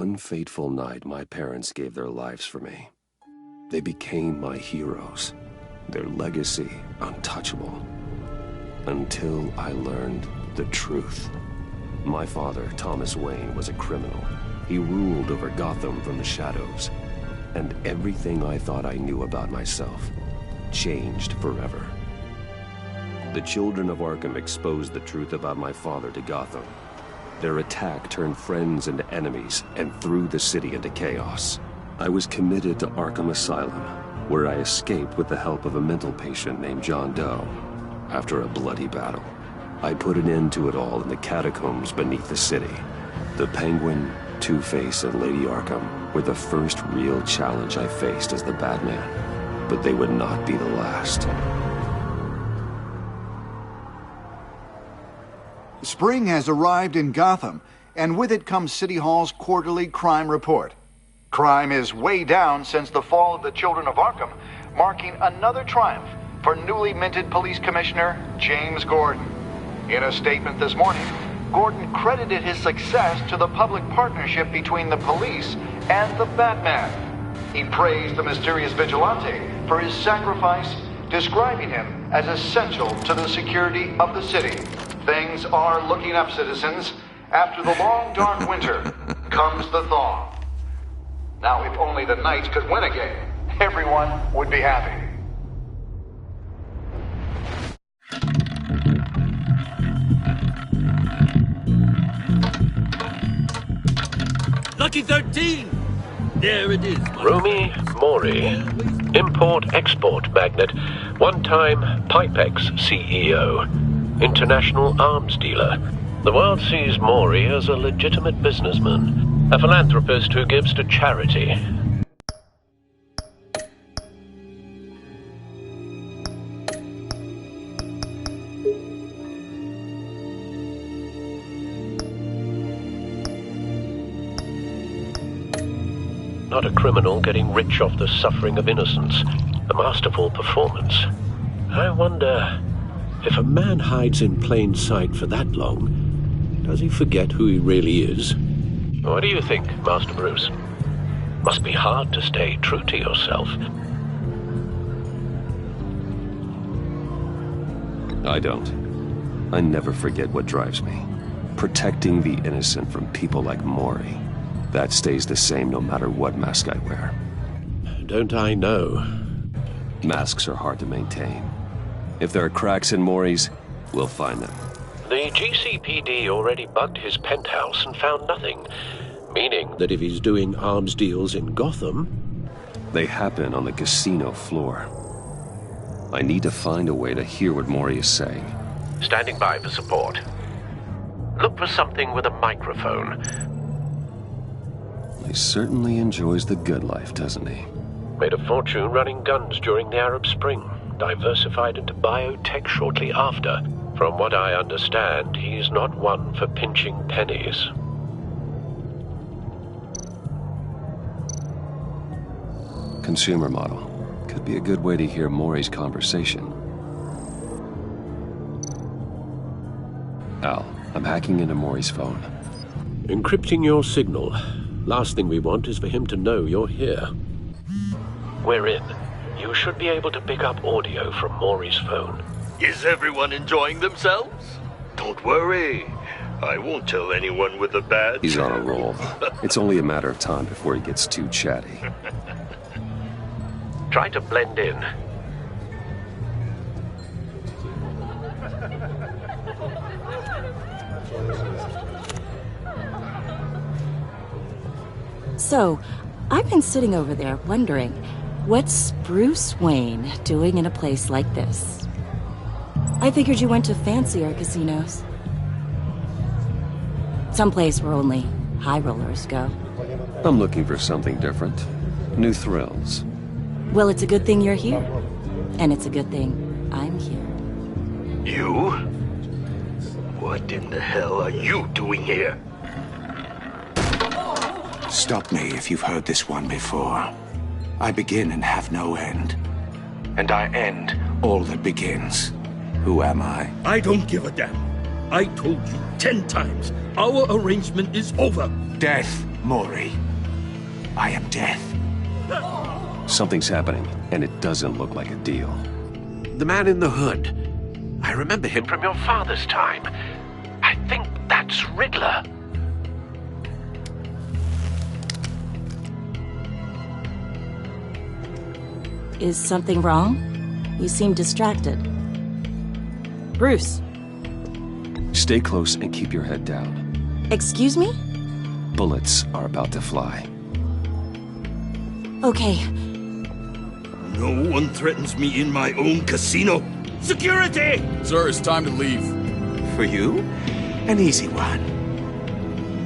one fateful night, my parents gave their lives for me. They became my heroes, their legacy untouchable. Until I learned the truth. My father, Thomas Wayne, was a criminal. He ruled over Gotham from the shadows. And everything I thought I knew about myself changed forever. The children of Arkham exposed the truth about my father to Gotham. Their attack turned friends into enemies and threw the city into chaos. I was committed to Arkham Asylum, where I escaped with the help of a mental patient named John Doe. After a bloody battle, I put an end to it all in the catacombs beneath the city. The Penguin, Two-Face, and Lady Arkham were the first real challenge I faced as the Batman, but they would not be the last. Spring has arrived in Gotham, and with it comes City Hall's quarterly crime report. Crime is way down since the fall of the Children of Arkham, marking another triumph for newly minted Police Commissioner James Gordon. In a statement this morning, Gordon credited his success to the public partnership between the police and the Batman. He praised the mysterious vigilante for his sacrifice, describing him as essential to the security of the city. Things are looking up, citizens. After the long, dark winter comes the thaw. Now, if only the Knights could win a game, everyone would be happy. Lucky 13! There it is. Rumi Mori, import-export magnate, one-time Pipex CEO, international arms dealer. The world sees Mori as a legitimate businessman, a philanthropist who gives to charity. Not a criminal getting rich off the suffering of innocence. A masterful performance. I wonder, if a man hides in plain sight for that long, does he forget who he really is? What do you think, Master Bruce? Must be hard to stay true to yourself. I don't. I never forget what drives me. Protecting the innocent from people like Mori. That stays the same no matter what mask I wear. Don't I know? Masks are hard to maintain. If there are cracks in Mori's, we'll find them. The GCPD already bugged his penthouse and found nothing. Meaning that if he's doing arms deals in Gotham... They happen on the casino floor. I need to find a way to hear what Mori is saying. Standing by for support. Look for something with a microphone. He certainly enjoys the good life, doesn't he? Made a fortune running guns during the Arab Spring. Diversified into biotech shortly after. From what I understand, he's not one for pinching pennies. Consumer model. Could be a good way to hear Mori's conversation. Al, I'm hacking into Mori's phone. Encrypting your signal. Last thing we want is for him to know you're here. We're in. You should be able to pick up audio from Mori's phone. Is everyone enjoying themselves? Don't worry. I won't tell anyone with a badge. He's on a roll. It's only a matter of time before he gets too chatty. Try to blend in. So, I've been sitting over there wondering, what's Bruce Wayne doing in a place like this? I figured you went to fancier casinos. Someplace where only high rollers go. I'm looking for something different. New thrills. Well, it's a good thing you're here. And it's a good thing I'm here. You? What in the hell are you doing here? Stop me if you've heard this one before. I begin and have no end. And I end all that begins. Who am I? I don't give a damn. I told you 10 times. Our arrangement is over. Death Maury, I am death. Something's happening, and it doesn't look like a deal. The man in the hood. I remember him from your father's time. I think that's Riddler. Is something wrong? You seem distracted. Bruce. Stay close and keep your head down. Excuse me? Bullets are about to fly. Okay. No one threatens me in my own casino. Security! Sir, it's time to leave. For you, an easy one.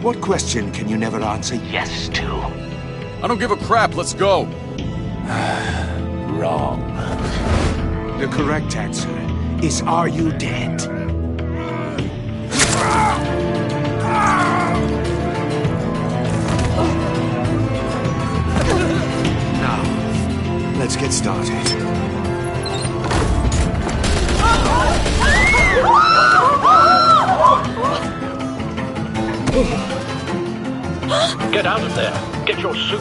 What question can you never answer yes to? I don't give a crap, let's go. Wrong. The correct answer is, are you dead? Now, let's get started. Get out of there. Get your suit.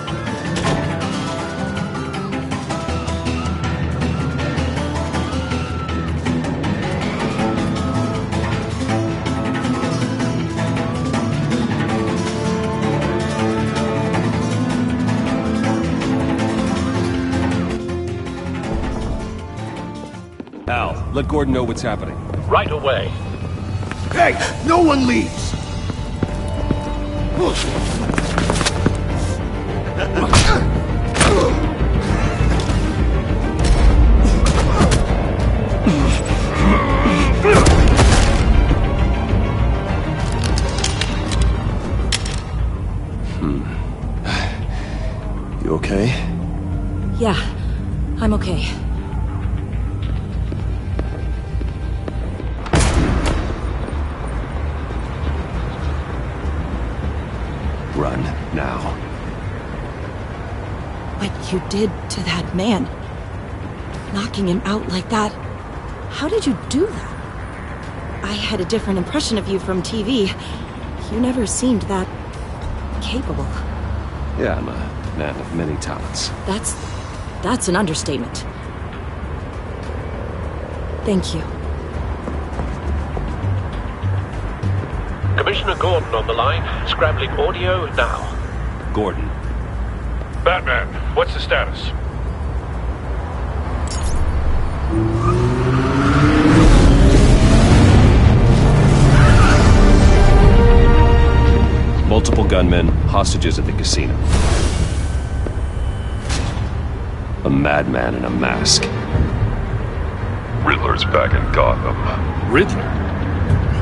Al, let Gordon know what's happening. Right away. Hey, no one leaves! You okay? Yeah, I'm okay. Run, now. What you did to that man. Knocking him out like that. How did you do that? I had a different impression of you from TV. You never seemed that capable. Yeah, I'm a man of many talents. That's an understatement. Thank you. Commissioner Gordon on the line. Scrambling audio now. Gordon. Batman, what's the status? Multiple gunmen, hostages at the casino. A madman in a mask. Riddler's back in Gotham. Riddler?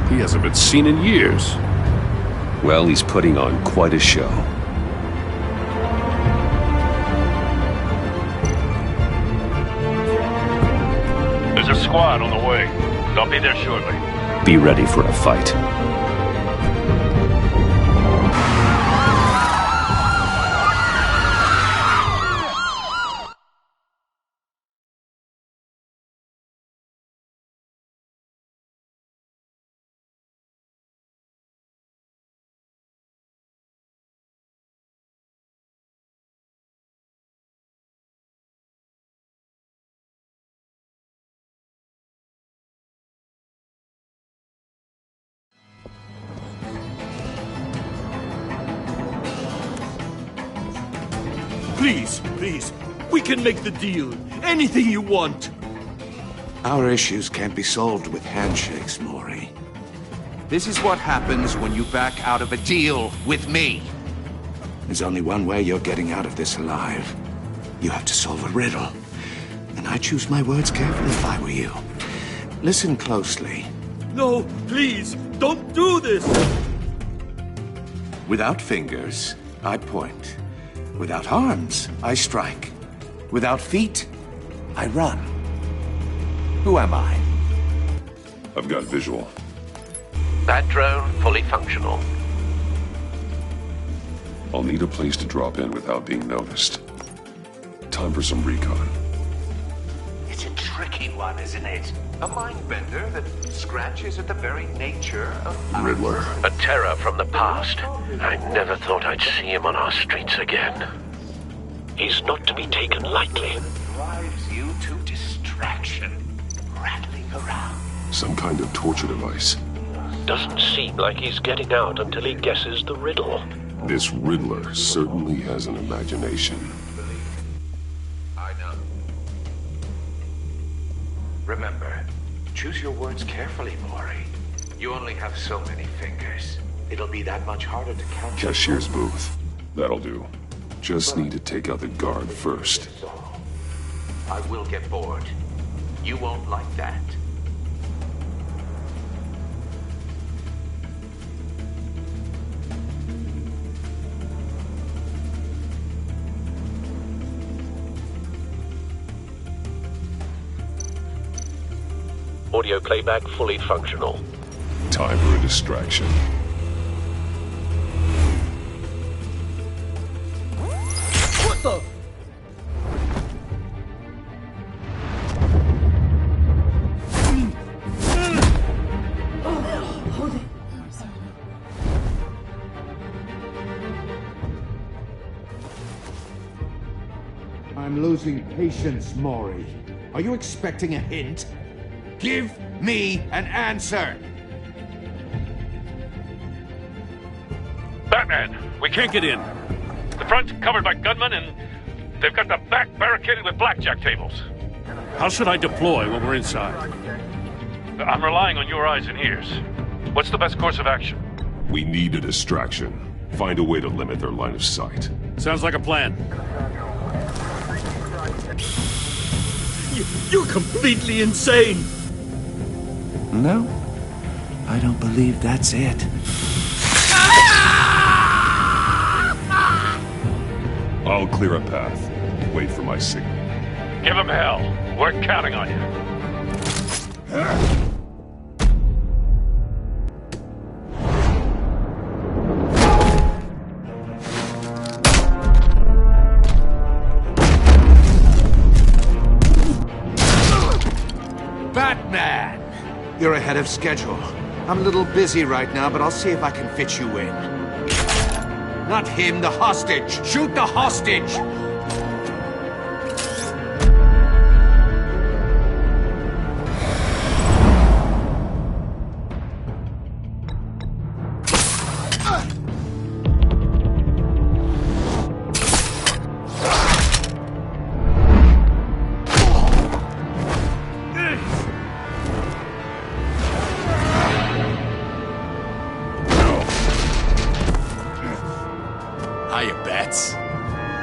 He hasn't been seen in years. Well, he's putting on quite a show. There's a squad on the way. They'll be there shortly. Be ready for a fight. Please, we can make the deal. Anything you want. Our issues can't be solved with handshakes, Maury. This is what happens when you back out of a deal with me. There's only one way you're getting out of this alive. You have to solve a riddle. And I choose my words carefully if I were you. Listen closely. No, please, don't do this. Without fingers, I point. Without arms, I strike. Without feet, I run. Who am I? I've got visual. That drone fully functional. I'll need a place to drop in without being noticed. Time for some recon. It's a trap. tricky one, isn't it? A mind-bender that scratches at the very nature of... Riddler. A terror from the past. I never thought I'd see him on our streets again. He's not to be taken lightly. Drives you to distraction, rattling around. Some kind of torture device. Doesn't seem like he's getting out until he guesses the riddle. This Riddler certainly has an imagination. I know. Remember, choose your words carefully, Maury. You only have so many fingers. It'll be that much harder to count. Cashier's booth. That'll do. Just need to take out the guard first. I will get bored. You won't like that. Audio playback fully functional. Time for a distraction. What the? I'm losing patience, Maury. Are you expecting a hint? Give me an answer! Batman, we can't get in. The front's covered by gunmen, and they've got the back barricaded with blackjack tables. How should I deploy when we're inside? I'm relying on your eyes and ears. What's the best course of action? We need a distraction. Find a way to limit their line of sight. Sounds like a plan. You're completely insane! No, I don't believe that's it. I'll clear a path. Wait for my signal. Give him hell. We're counting on you. Batman! You're ahead of schedule. I'm a little busy right now, but I'll see if I can fit you in. Not him, the hostage! Shoot the hostage!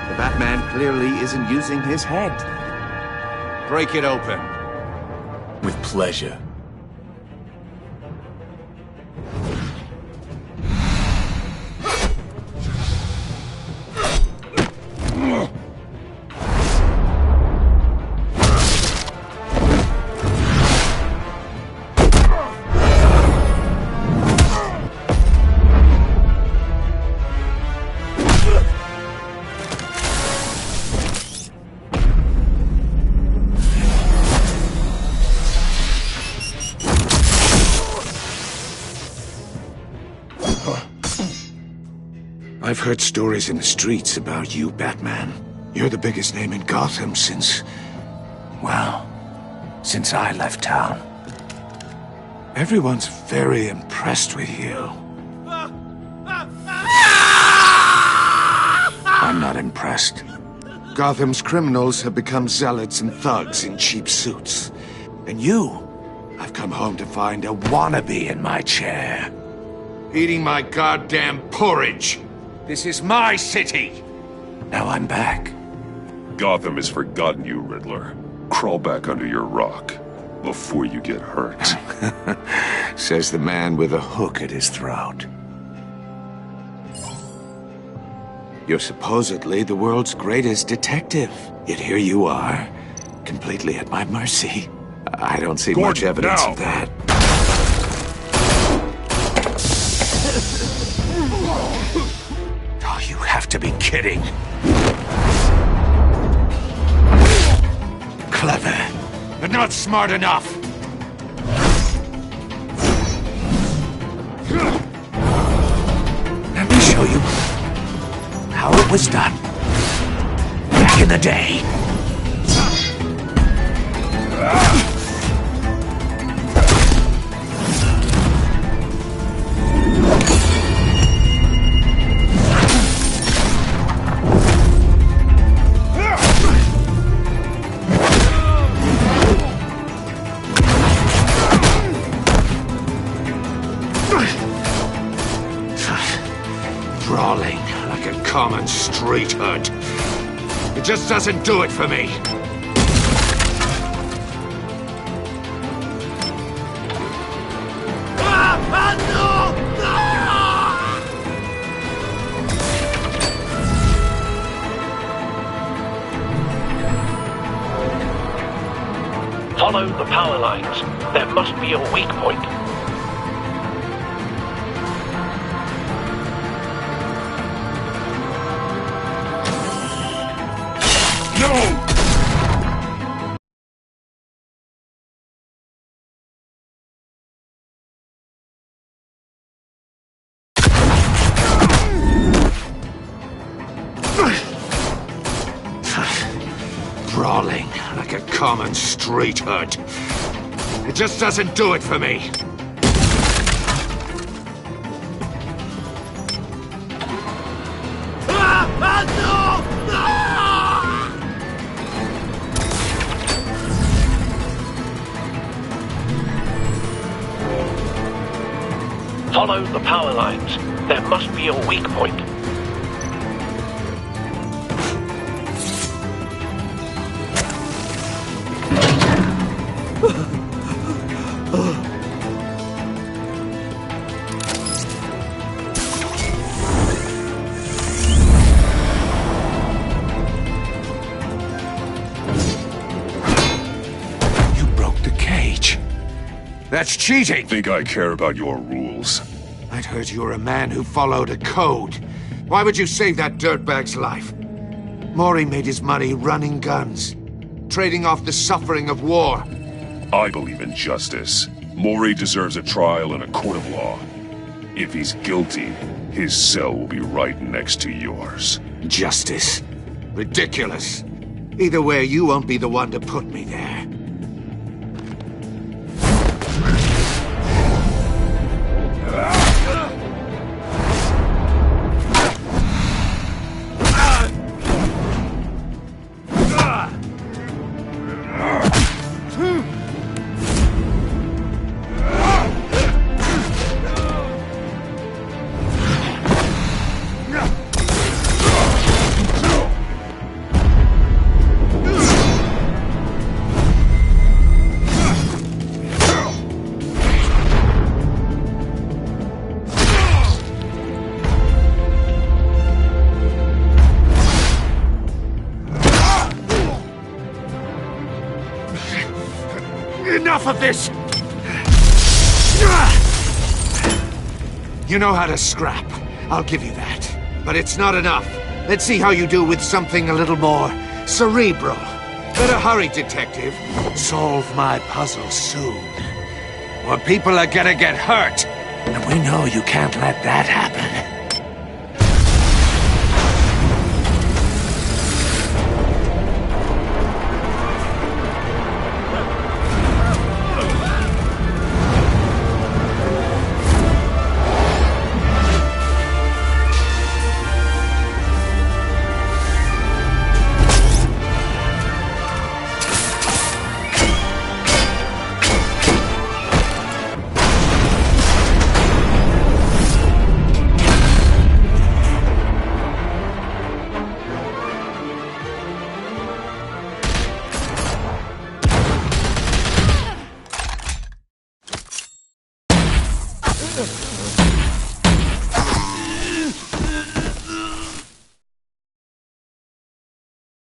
The Batman clearly isn't using his head. Break it open. With pleasure. I've heard stories in the streets about you, Batman. You're the biggest name in Gotham since... well, since I left town. Everyone's very impressed with you. I'm not impressed. Gotham's criminals have become zealots and thugs in cheap suits. And you, I've come home to find a wannabe in my chair. Eating my goddamn porridge! This is my city! Now I'm back. Gotham has forgotten you, Riddler. Crawl back under your rock before you get hurt. Says the man with a hook at his throat. You're supposedly the world's greatest detective. Yet here you are, completely at my mercy. I don't see much evidence of that. Oh, you have to be kidding. Clever, but not not smart enough! Let me show you how it was done back in the day. Brawling like a common street hood. It just doesn't do it for me. Follow the power lines. There must be a weak point. Brawling like a common street hood. It just doesn't do it for me. Follow the power lines. There must be a weak point. You broke the cage. That's cheating! Think I care about your rules? I'd heard you were a man who followed a code. Why would you save that dirtbag's life? Maury made his money running guns, trading off the suffering of war. I believe in justice. Maury deserves a trial in a court of law. If he's guilty, his cell will be right next to yours. Justice? Ridiculous. Either way, you won't be the one to put me there. Enough of this! You know how to scrap. I'll give you that. But it's not enough. Let's see how you do with something a little more cerebral. Better hurry, detective. Solve my puzzle soon. Or people are gonna get hurt. And we know you can't let that happen.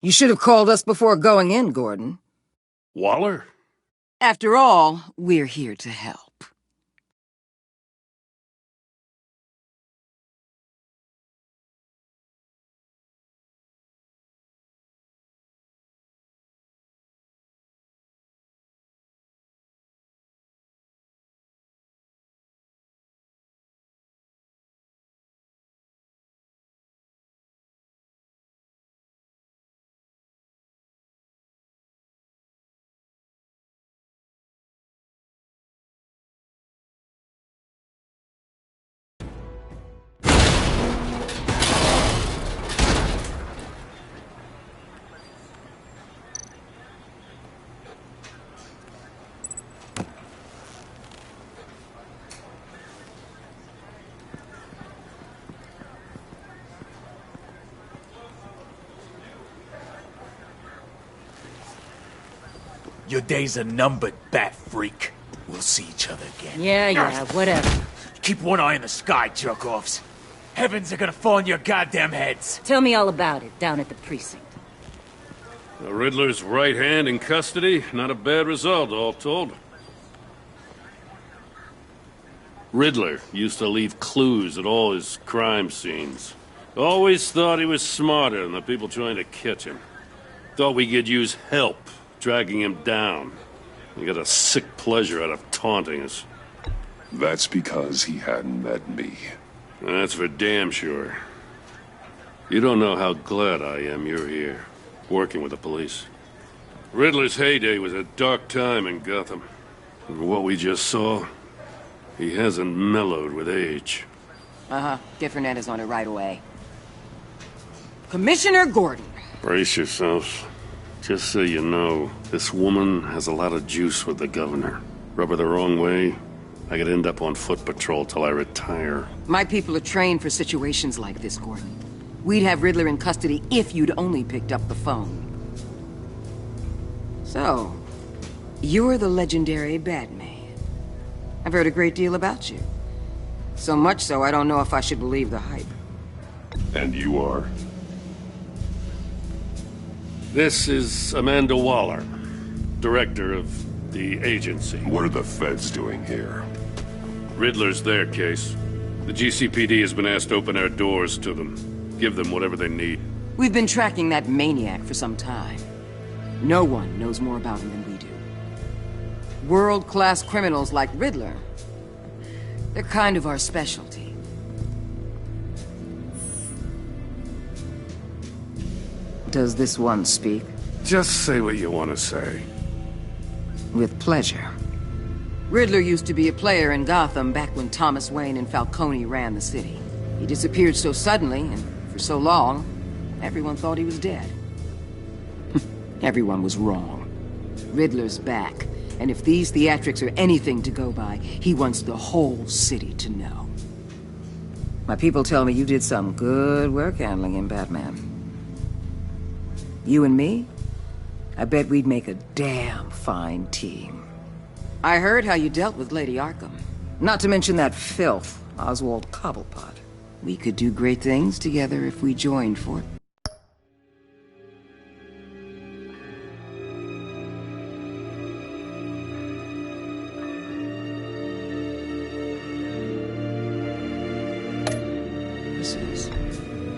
You should have called us before going in, Gordon. Waller? After all, we're here to help. Your days are numbered, bat freak. We'll see each other again. Yeah, whatever. Keep one eye in the sky, jerk-offs. Heavens are gonna fall on your goddamn heads. Tell me all about it down at the precinct. The Riddler's right hand in custody. Not a bad result, all told. Riddler used to leave clues at all his crime scenes. Always thought he was smarter than the people trying to catch him. Thought we could use help dragging him down. He got a sick pleasure out of taunting us. That's because he hadn't met me. That's for damn sure. You don't know how glad I am you're here, working with the police. Riddler's heyday was a dark time in Gotham. And what we just saw, he hasn't mellowed with age. Get Fernandez on it right away. Commissioner Gordon. Brace yourselves. Just so you know, this woman has a lot of juice with the governor. Rub her the wrong way, I could end up on foot patrol till I retire. My people are trained for situations like this, Gordon. We'd have Riddler in custody if you'd only picked up the phone. So, you're the legendary Batman. I've heard a great deal about you. So much so, I don't know if I should believe the hype. And you are? This is Amanda Waller, director of the agency. What are the feds doing here? Riddler's their case. The GCPD has been asked to open our doors to them. Give them whatever they need. We've been tracking that maniac for some time. No one knows more about him than we do. World-class criminals like Riddler, they're kind of our specialty. Does this one speak? Just say what you want to say. With pleasure. Riddler used to be a player in Gotham back when Thomas Wayne and Falcone ran the city. He disappeared so suddenly, and for so long, everyone thought he was dead. Everyone was wrong. Riddler's back, and if these theatrics are anything to go by, he wants the whole city to know. My people tell me you did some good work handling him, Batman. You and me? I bet we'd make a damn fine team. I heard how you dealt with Lady Arkham. Not to mention that filth, Oswald Cobblepot. We could do great things together if we joined for it.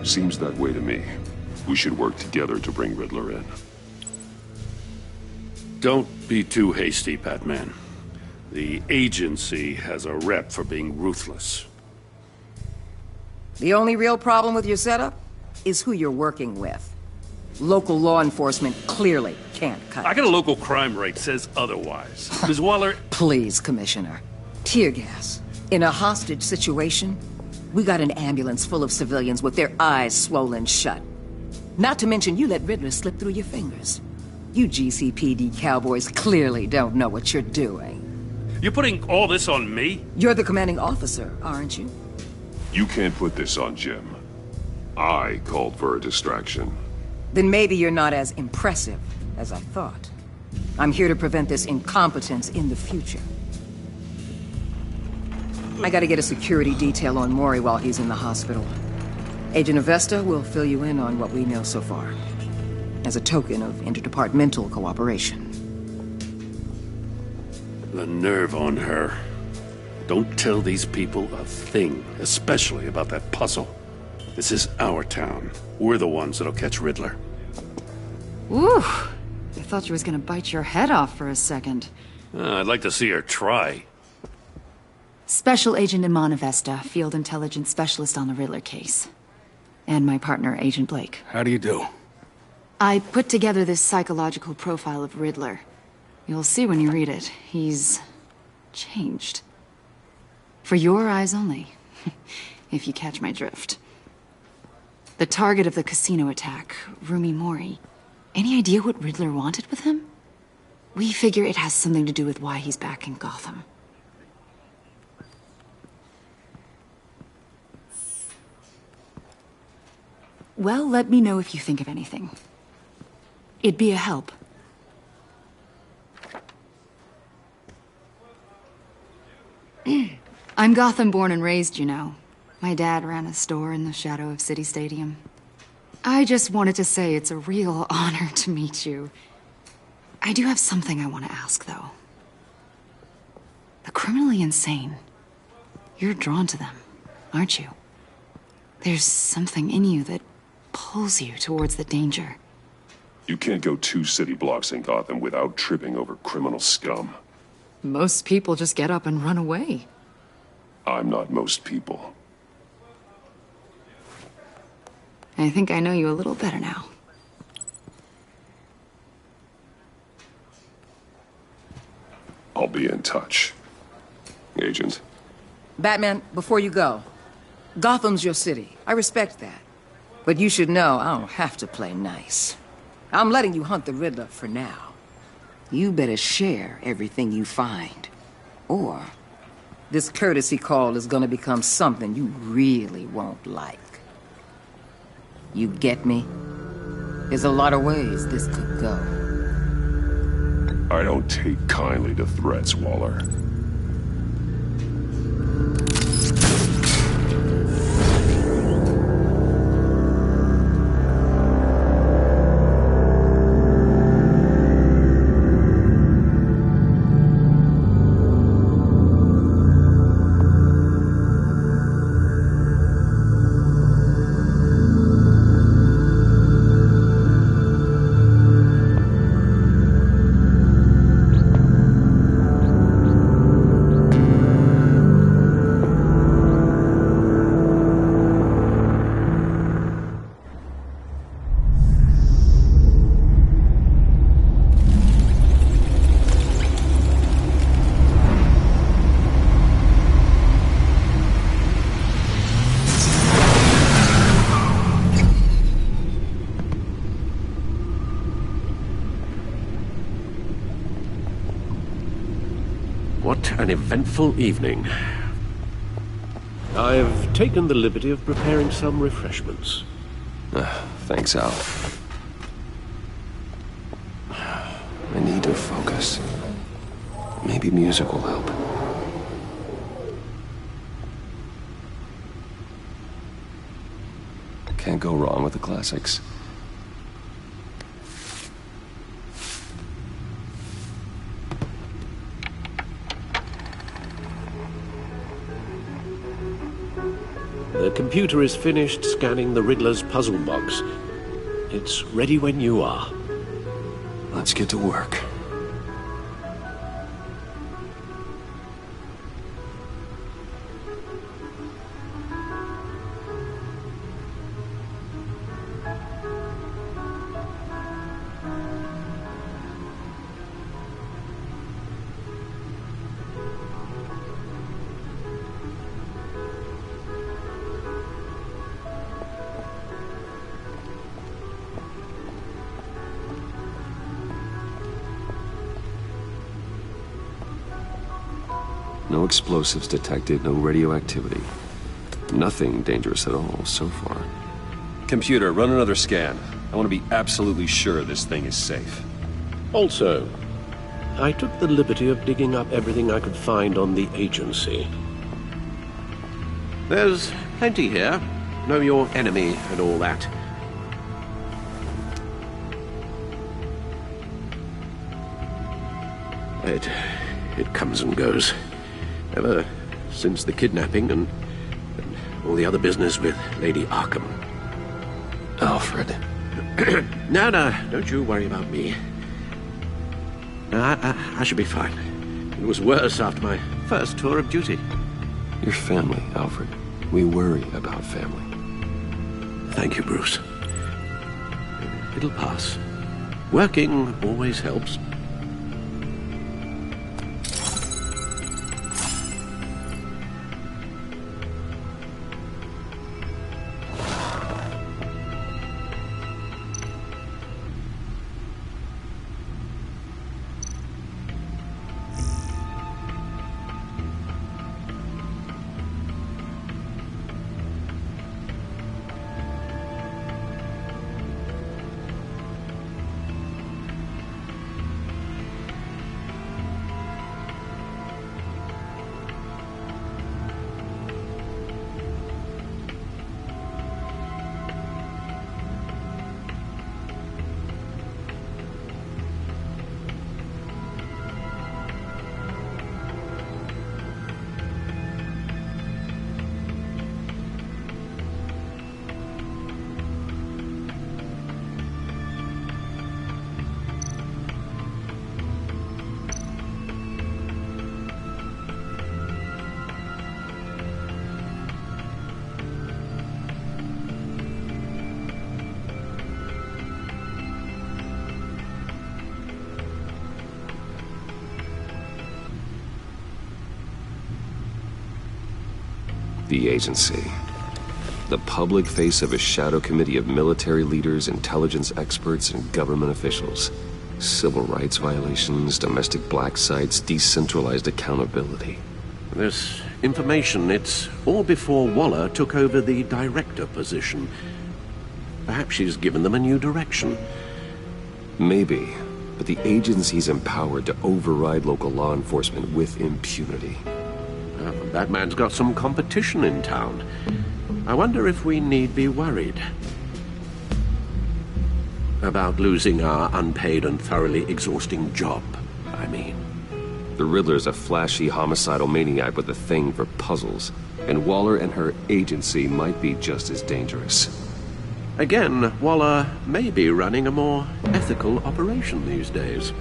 Seems that way to me. We should work together to bring Riddler in. Don't be too hasty, Batman. The agency has a rep for being ruthless. The only real problem with your setup is who you're working with. Local law enforcement clearly can't cut it. I got a local crime rate says otherwise. Ms. Waller... Please, Commissioner. Tear gas. In a hostage situation, we got an ambulance full of civilians with their eyes swollen shut. Not to mention you let Riddler slip through your fingers. You GCPD cowboys clearly don't know what you're doing. You're putting all this on me? You're the commanding officer, aren't you? You can't put this on Jim. I called for a distraction. Then maybe you're not as impressive as I thought. I'm here to prevent this incompetence in the future. I gotta get a security detail on Maury while he's in the hospital. Agent Avesta will fill you in on what we know so far, as a token of interdepartmental cooperation. The nerve on her. Don't tell these people a thing, especially about that puzzle. This is our town. We're the ones that'll catch Riddler. Ooh, I thought you was gonna bite your head off for a second. I'd like to see her try. Special Agent Iman Avesta, Field Intelligence Specialist on the Riddler case. And my partner, Agent Blake. How do you do? I put together this psychological profile of Riddler. You'll see when you read it. He's changed. For your eyes only, if you catch my drift. The target of the casino attack, Rumi Mori. Any idea what Riddler wanted with him? We figure it has something to do with why he's back in Gotham. Well, let me know if you think of anything. It'd be a help. I'm Gotham born and raised, you know. My dad ran a store in the shadow of City Stadium. I just wanted to say it's a real honor to meet you. I do have something I want to ask, though. The criminally insane. You're drawn to them, aren't you? There's something in you that pulls you towards the danger. You can't go 2 city blocks in Gotham without tripping over criminal scum. Most people just get up and run away. I'm not most people. I think I know you a little better now. I'll be in touch. Agent. Batman, before you go, Gotham's your city. I respect that. But you should know I don't have to play nice. I'm letting you hunt the Riddler for now. You better share everything you find. Or this courtesy call is gonna become something you really won't like. You get me? There's a lot of ways this could go. I don't take kindly to threats, Waller. What an eventful evening. I've taken the liberty of preparing some refreshments. Thanks, Al. I need to focus. Maybe music will help. Can't go wrong with the classics. The computer is finished scanning the Riddler's puzzle box. It's ready when you are. Let's get to work. No explosives detected, no radioactivity. Nothing dangerous at all so far. Computer, run another scan. I want to be absolutely sure this thing is safe. Also, I took the liberty of digging up everything I could find on the agency. There's plenty here. Know your enemy and all that. It comes and goes. Ever since the kidnapping and all the other business with Lady Arkham. Alfred. No, don't you worry about me. I should be fine. It was worse after my first tour of duty. Your family, Alfred. We worry about family. Thank you, Bruce. It'll pass. Working always helps. The agency. The public face of a shadow committee of military leaders, intelligence experts, and government officials. Civil rights violations, domestic black sites, decentralized accountability. This information, it's all before Waller took over the director position. Perhaps she's given them a new direction. Maybe, but the agency's empowered to override local law enforcement with impunity. Batman's got some competition in town. I wonder if we need be worried about losing our unpaid and thoroughly exhausting job, I mean. The Riddler's a flashy, homicidal maniac with a thing for puzzles, and Waller and her agency might be just as dangerous. Again, Waller may be running a more ethical operation these days.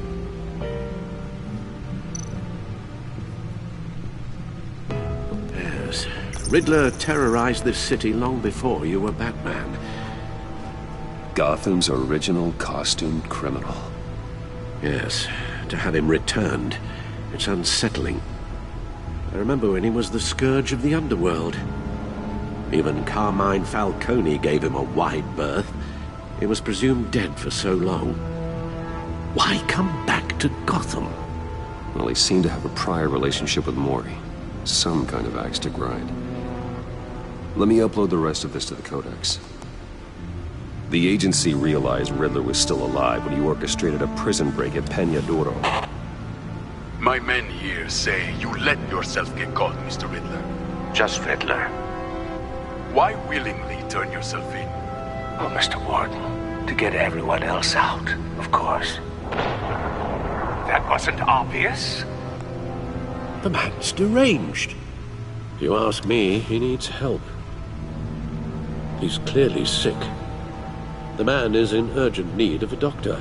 Yes, Riddler terrorized this city long before you were Batman. Gotham's original costumed criminal. Yes, to have him returned, it's unsettling. I remember when he was the scourge of the underworld. Even Carmine Falcone gave him a wide berth. He was presumed dead for so long. Why come back to Gotham? Well, he seemed to have a prior relationship with Mori. Some kind of axe to grind. Let me upload the rest of this to the Codex. The agency realized Riddler was still alive when he orchestrated a prison break at Peña Duro. My men here say you let yourself get caught, Mr. Riddler. Just Riddler. Why willingly turn yourself in? Oh, Mr. Warden, to get everyone else out, of course. That wasn't obvious. The man's deranged. If you ask me, he needs help. He's clearly sick. The man is in urgent need of a doctor.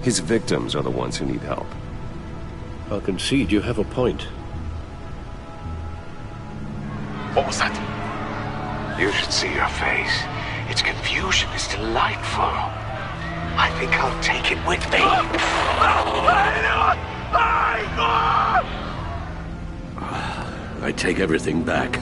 His victims are the ones who need help. I'll concede you have a point. What was that? You should see your face. Its confusion is delightful. I think I'll take it with me. I take everything back.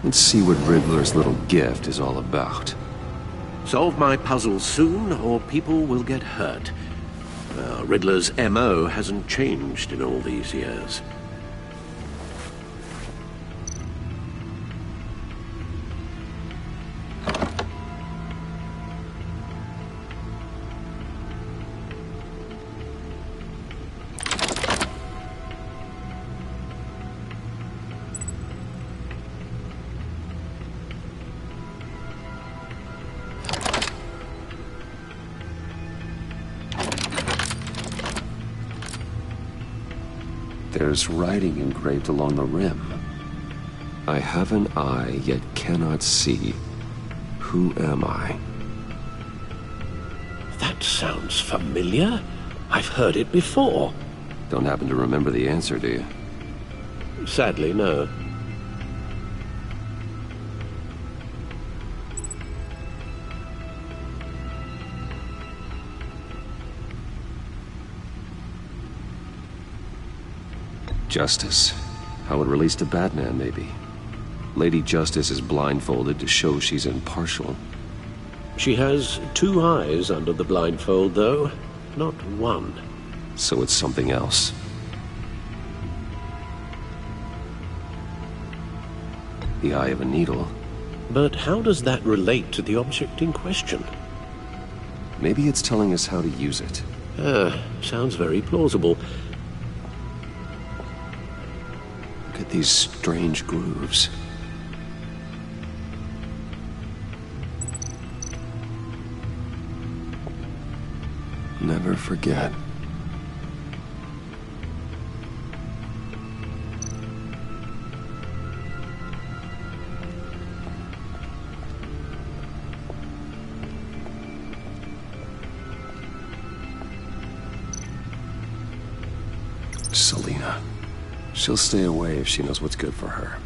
Let's see what Riddler's little gift is all about. Solve my puzzle soon, or people will get hurt. Riddler's M.O. hasn't changed in all these years. There's writing engraved along the rim. I have an eye, yet cannot see. Who am I? That sounds familiar. I've heard it before. Don't happen to remember the answer, do you? Sadly, no. Justice? How it relates to Batman, maybe. Lady Justice is blindfolded to show she's impartial. She has 2 eyes under the blindfold, though, not 1. So it's something else. The eye of a needle. But how does that relate to the object in question? Maybe it's telling us how to use it. Sounds very plausible. Look at these strange grooves. Never forget. Selena. She'll stay away if she knows what's good for her.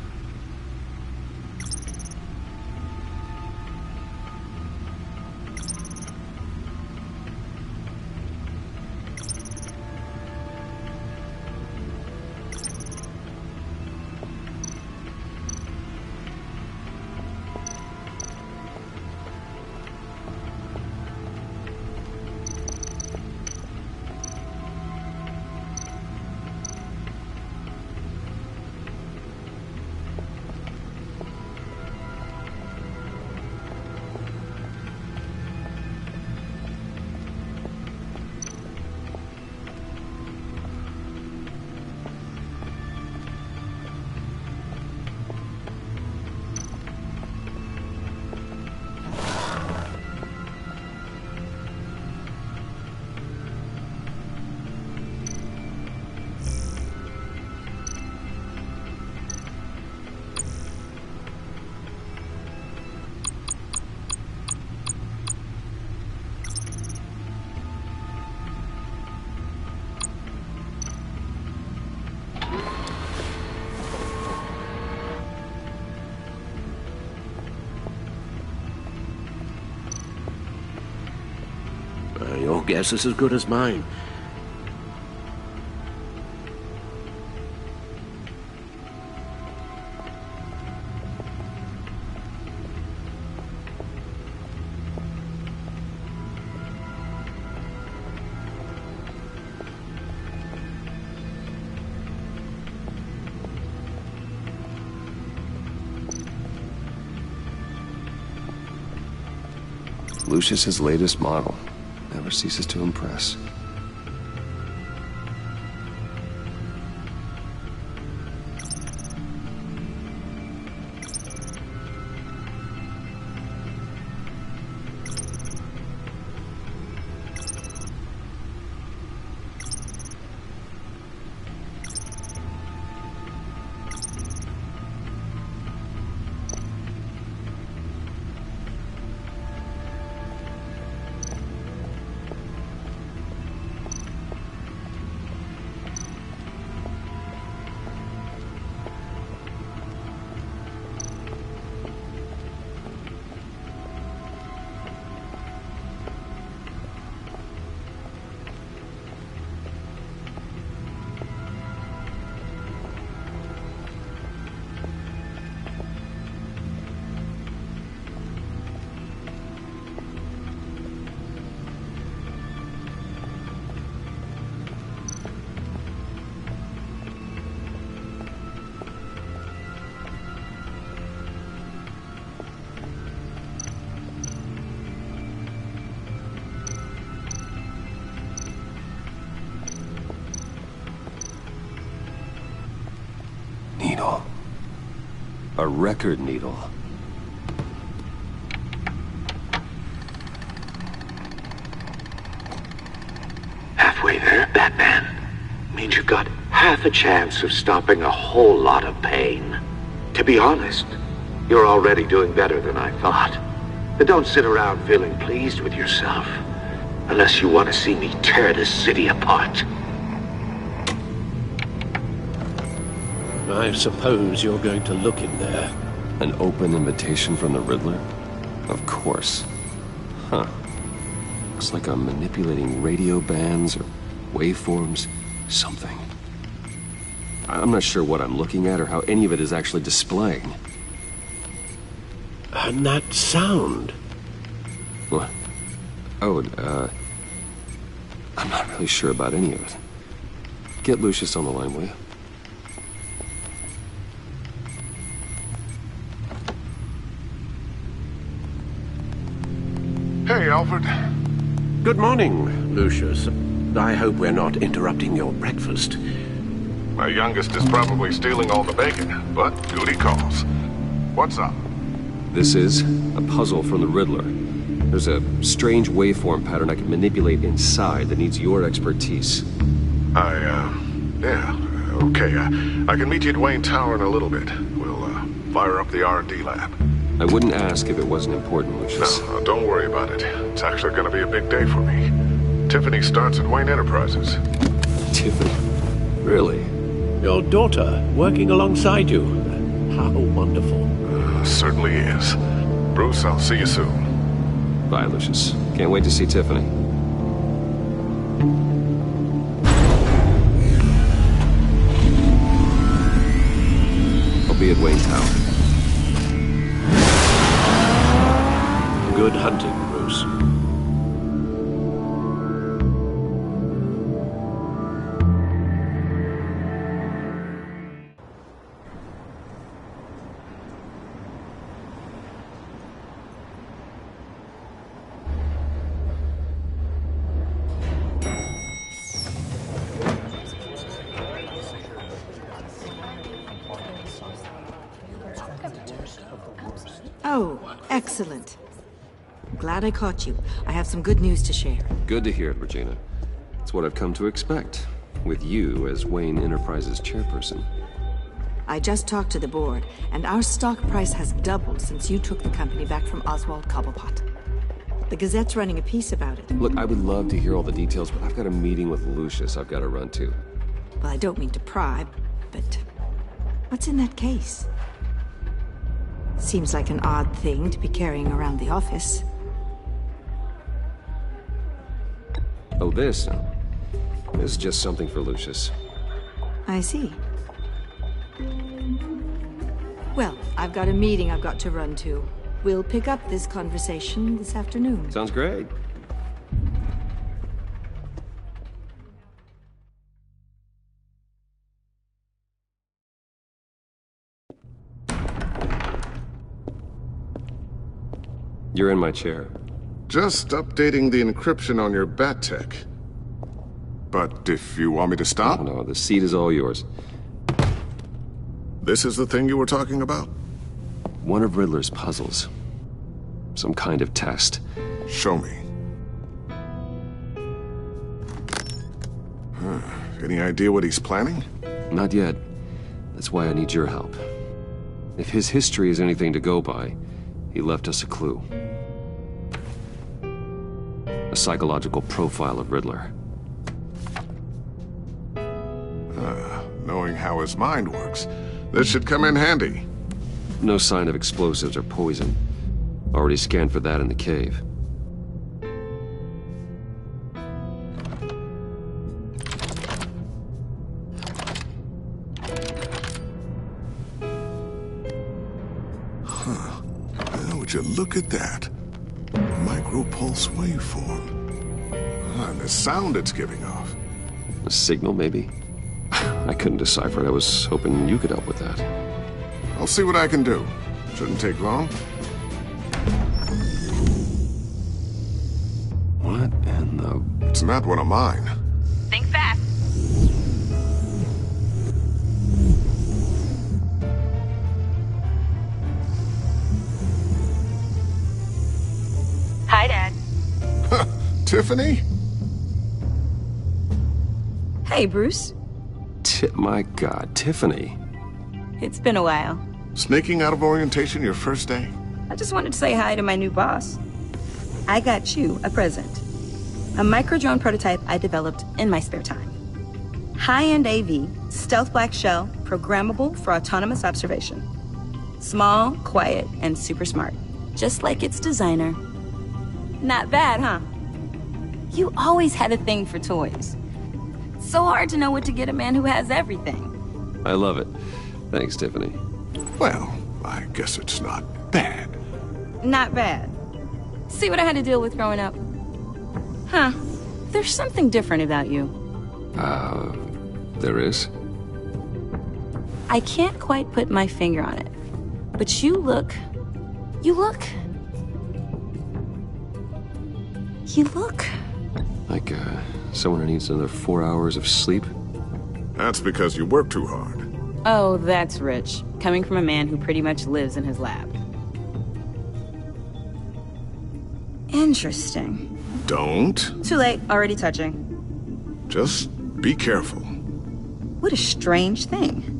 Your guess is as good as mine. Lucius's latest model. Never ceases to impress. Needle. A record needle. Halfway there, Batman. Means you got half a chance of stopping a whole lot of pain. To be honest, you're already doing better than I thought. But don't sit around feeling pleased with yourself. Unless you want to see me tear this city apart. I suppose you're going to look in there. An open invitation from the Riddler? Of course. Huh. Looks like I'm manipulating radio bands or waveforms. Something. I'm not sure what I'm looking at or how any of it is actually displaying. And that sound. What? Oh, I'm not really sure about any of it. Get Lucius on the line, will you? Hey, Alfred. Good morning, Lucius. I hope we're not interrupting your breakfast. My youngest is probably stealing all the bacon, but duty calls. What's up? This is a puzzle from the Riddler. There's a strange waveform pattern I can manipulate inside that needs your expertise. Yeah, okay. I can meet you at Wayne Tower in a little bit. We'll, fire up the R&D lab. I wouldn't ask if it wasn't important, Lucius. No, don't worry about it. It's actually gonna be a big day for me. Tiffany starts at Wayne Enterprises. Tiffany? Really? Your daughter, working alongside you. How wonderful. Certainly is. Bruce, I'll see you soon. Bye, Lucius. Can't wait to see Tiffany. I'll be at Wayne Tower. Good hunting, Bruce. Oh, excellent. Glad I caught you. I have some good news to share. Good to hear it, Regina. It's what I've come to expect, with you as Wayne Enterprises chairperson. I just talked to the board, and our stock price has doubled since you took the company back from Oswald Cobblepot. The Gazette's running a piece about it. Look, I would love to hear all the details, but I've got a meeting with Lucius I've got to run to. Well, I don't mean to pry, but what's in that case? Seems like an odd thing to be carrying around the office. Oh, this? No. This is just something for Lucius. I see. Well, I've got a meeting I've got to run to. We'll pick up this conversation this afternoon. Sounds great. You're in my chair. Just updating the encryption on your bat tech. But if you want me to stop? No, the seat is all yours. This is the thing you were talking about? One of Riddler's puzzles. Some kind of test. Show me. Any idea what he's planning? Not yet. That's why I need your help. If his history is anything to go by, he left us a clue. A psychological profile of Riddler. Knowing how his mind works, this should come in handy. No sign of explosives or poison. Already scanned for that in the cave. Would you look at that? Micropulse waveform. And the sound it's giving off. A signal, maybe? I couldn't decipher it. I was hoping you could help with that. I'll see what I can do. Shouldn't take long. What in the... It's not one of mine. Think fast. Hi, Dad. Tiffany? Hey, Bruce. My God, Tiffany. It's been a while. Sneaking out of orientation your first day? I just wanted to say hi to my new boss. I got you a present. A micro-drone prototype I developed in my spare time. High-end AV, stealth black shell, programmable for autonomous observation. Small, quiet, and super smart. Just like its designer. Not bad, huh? You always had a thing for toys. So hard to know what to get a man who has everything. I love it. Thanks, Tiffany. Well, I guess it's not bad. Not bad. See what I had to deal with growing up? Huh. There's something different about you. There is? I can't quite put my finger on it. But you look... Like, someone who needs another 4 hours of sleep? That's because you work too hard. Oh, that's rich. Coming from a man who pretty much lives in his lab. Interesting. Don't. Too late. Already touching. Just be careful. What a strange thing.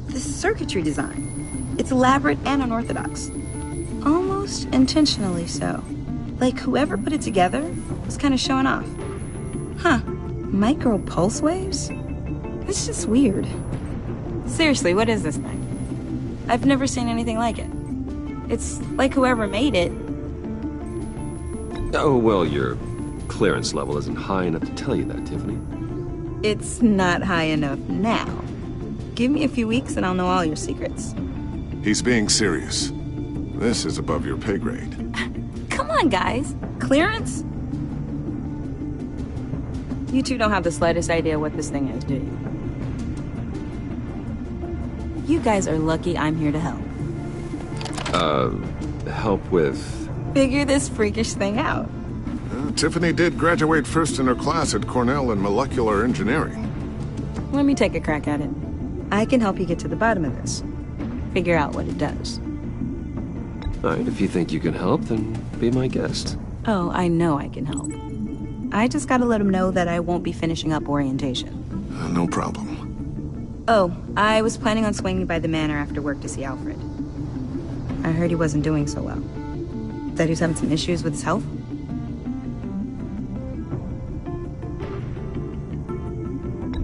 The circuitry design. It's elaborate and unorthodox. Almost intentionally so. Like whoever put it together was kind of showing off. Huh. Micro pulse waves? It's just weird. Seriously, what is this thing? I've never seen anything like it. It's like whoever made it. Oh, well, your clearance level isn't high enough to tell you that, Tiffany. It's not high enough now. Give me a few weeks and I'll know all your secrets. He's being serious. This is above your pay grade. Come on, guys. Clearance? You two don't have the slightest idea what this thing is, do you? You guys are lucky I'm here to help. Help with... Figure this freakish thing out. Tiffany did graduate first in her class at Cornell in molecular engineering. Let me take a crack at it. I can help you get to the bottom of this. Figure out what it does. Alright, if you think you can help, then be my guest. Oh, I know I can help. I just gotta let him know that I won't be finishing up orientation. No problem. Oh, I was planning on swinging by the manor after work to see Alfred. I heard he wasn't doing so well. That he was having some issues with his health?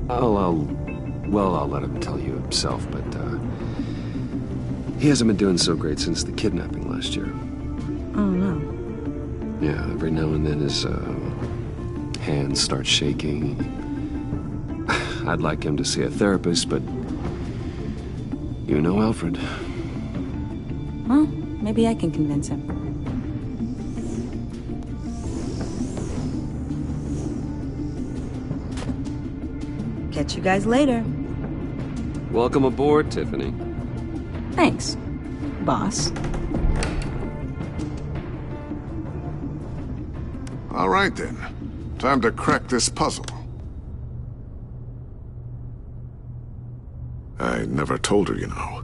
I'll let him tell you himself, but, he hasn't been doing so great since the kidnapping last year. Oh, no. Yeah, every now and then his, hands start shaking. I'd like him to see a therapist, but... You know Alfred. Well, maybe I can convince him. Catch you guys later. Welcome aboard, Tiffany. Thanks, boss. All right, then. Time to crack this puzzle. I never told her, you know.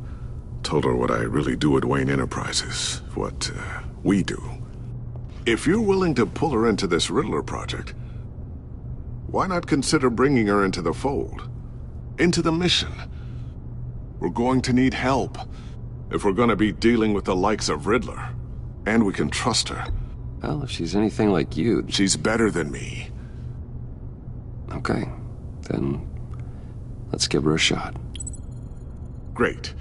Told her what I really do at Wayne Enterprises. What, we do. If you're willing to pull her into this Riddler project, why not consider bringing her into the fold? Into the mission? We're going to need help if we're going to be dealing with the likes of Riddler. And we can trust her. Well, if she's anything like you... She's better than me. Okay. Then let's give her a shot. Great.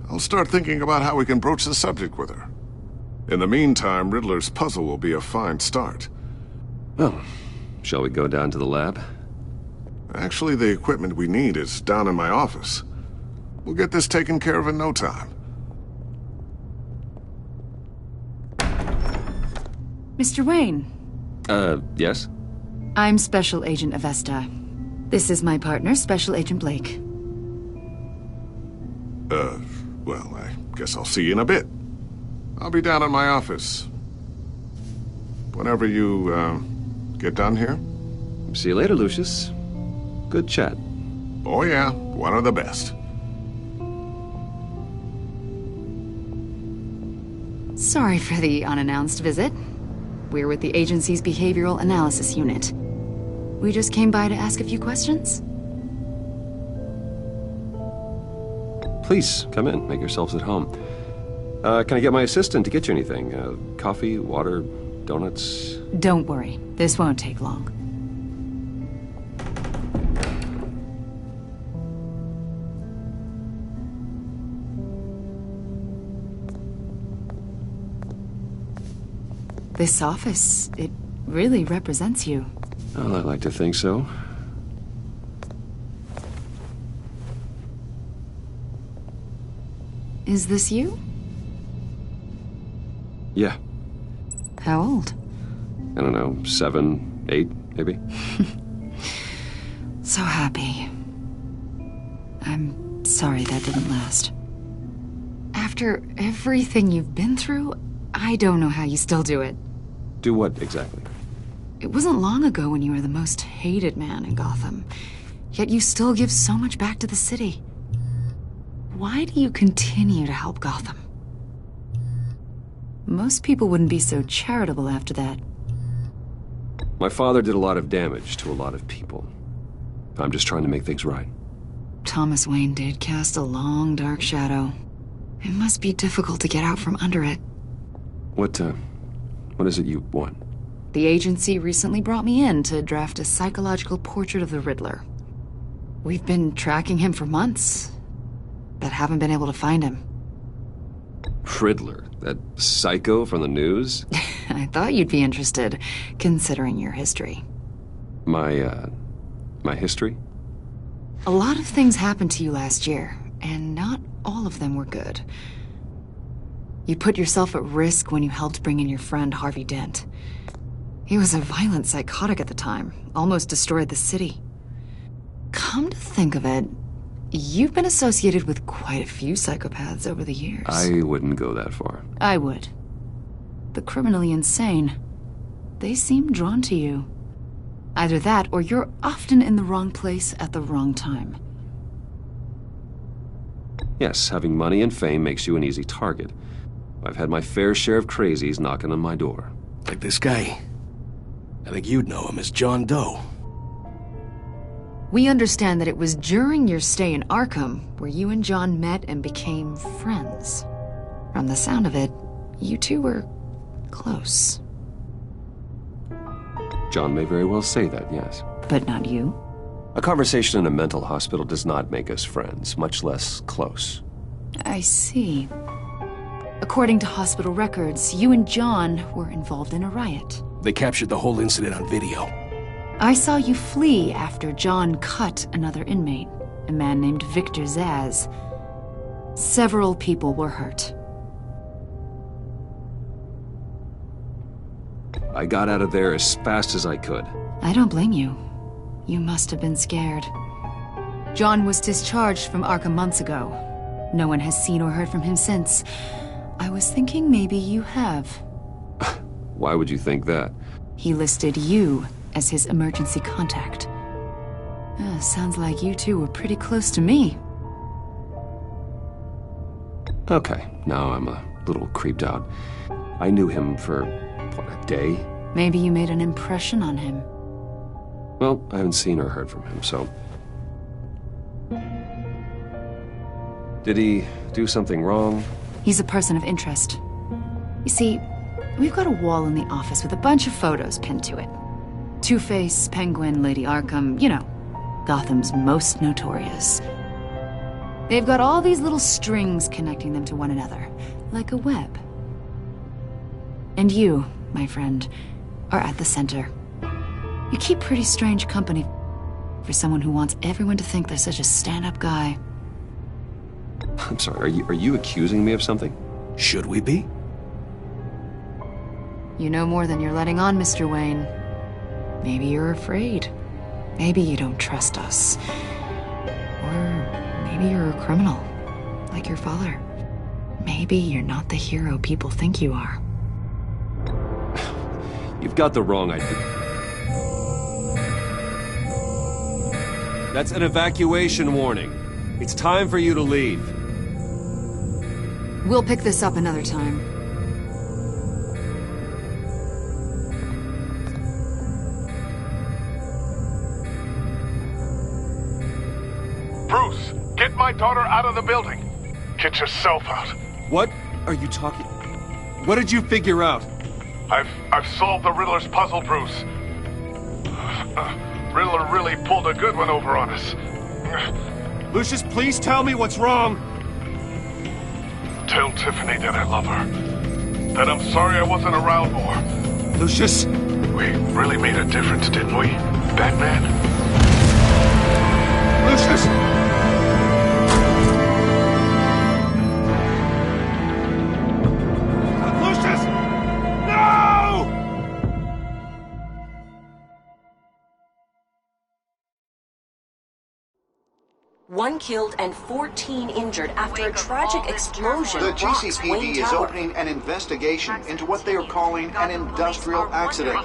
I'll start thinking about how we can broach the subject with her. In the meantime, Riddler's puzzle will be a fine start. Well, shall we go down to the lab? Actually, the equipment we need is down in my office. We'll get this taken care of in no time. Mr. Wayne. Yes? I'm Special Agent Avesta. This is my partner, Special Agent Blake. Well, I guess I'll see you in a bit. I'll be down in my office. Whenever you, get done here. See you later, Lucius. Good chat. Oh yeah, one of the best. Sorry for the unannounced visit. We're with the agency's Behavioral Analysis Unit. We just came by to ask a few questions. Please, come in. Make yourselves at home. Can I get my assistant to get you anything? Coffee, water, donuts? Don't worry. This won't take long. This office, it really represents you. Well, I like to think so. Is this you? Yeah. How old? I don't know, 7, 8, maybe? So happy. I'm sorry that didn't last. After everything you've been through, I don't know how you still do it. Do what exactly? It wasn't long ago when you were the most hated man in Gotham, yet you still give so much back to the city. Why do you continue to help Gotham? Most people wouldn't be so charitable after that. My father did a lot of damage to a lot of people. I'm just trying to make things right. Thomas Wayne did cast a long, dark shadow. It must be difficult to get out from under it. What is it you want? The agency recently brought me in to draft a psychological portrait of the Riddler. We've been tracking him for months, but haven't been able to find him. Riddler? That psycho from the news? I thought you'd be interested, considering your history. My history? A lot of things happened to you last year, and not all of them were good. You put yourself at risk when you helped bring in your friend Harvey Dent. He was a violent psychotic at the time, almost destroyed the city. Come to think of it, you've been associated with quite a few psychopaths over the years. I wouldn't go that far. I would. The criminally insane. They seem drawn to you. Either that, or you're often in the wrong place at the wrong time. Yes, having money and fame makes you an easy target. I've had my fair share of crazies knocking on my door. Like this guy. I think you'd know him as John Doe. We understand that it was during your stay in Arkham where you and John met and became friends. From the sound of it, you two were close. John may very well say that, yes. But not you? A conversation in a mental hospital does not make us friends, much less close. I see. According to hospital records, you and John were involved in a riot. They captured the whole incident on video. I saw you flee after John cut another inmate, a man named Victor Zaz. Several people were hurt. I got out of there as fast as I could. I don't blame you. You must have been scared. John was discharged from Arkham months ago. No one has seen or heard from him since. I was thinking maybe you have. Why would you think that? He listed you as his emergency contact. Sounds like you two were pretty close to me. Okay, now I'm a little creeped out. I knew him for, what, a day? Maybe you made an impression on him. Well, I haven't seen or heard from him, so... Did he do something wrong? He's a person of interest. You see, we've got a wall in the office with a bunch of photos pinned to it. Two-Face, Penguin, Lady Arkham, you know, Gotham's most notorious. They've got all these little strings connecting them to one another, like a web. And you, my friend, are at the center. You keep pretty strange company for someone who wants everyone to think they're such a stand-up guy. I'm sorry, are you accusing me of something? Should we be? You know more than you're letting on, Mr. Wayne. Maybe you're afraid. Maybe you don't trust us. Or maybe you're a criminal, like your father. Maybe you're not the hero people think you are. You've got the wrong idea. That's an evacuation warning. It's time for you to leave. We'll pick this up another time. Bruce, get my daughter out of the building. Get yourself out. What are you talking? What did you figure out? I've solved the Riddler's puzzle, Bruce. Riddler really pulled a good one over on us. Lucius, please tell me what's wrong. Tell Tiffany that I love her. That I'm sorry I wasn't around more. Lucius? We really made a difference, didn't we, Batman? Lucius! Lucius! No! 1 killed and 14 injured after a tragic explosion The rocks GCPD Wayne is Tower. opening an investigation into what they are calling an industrial accident.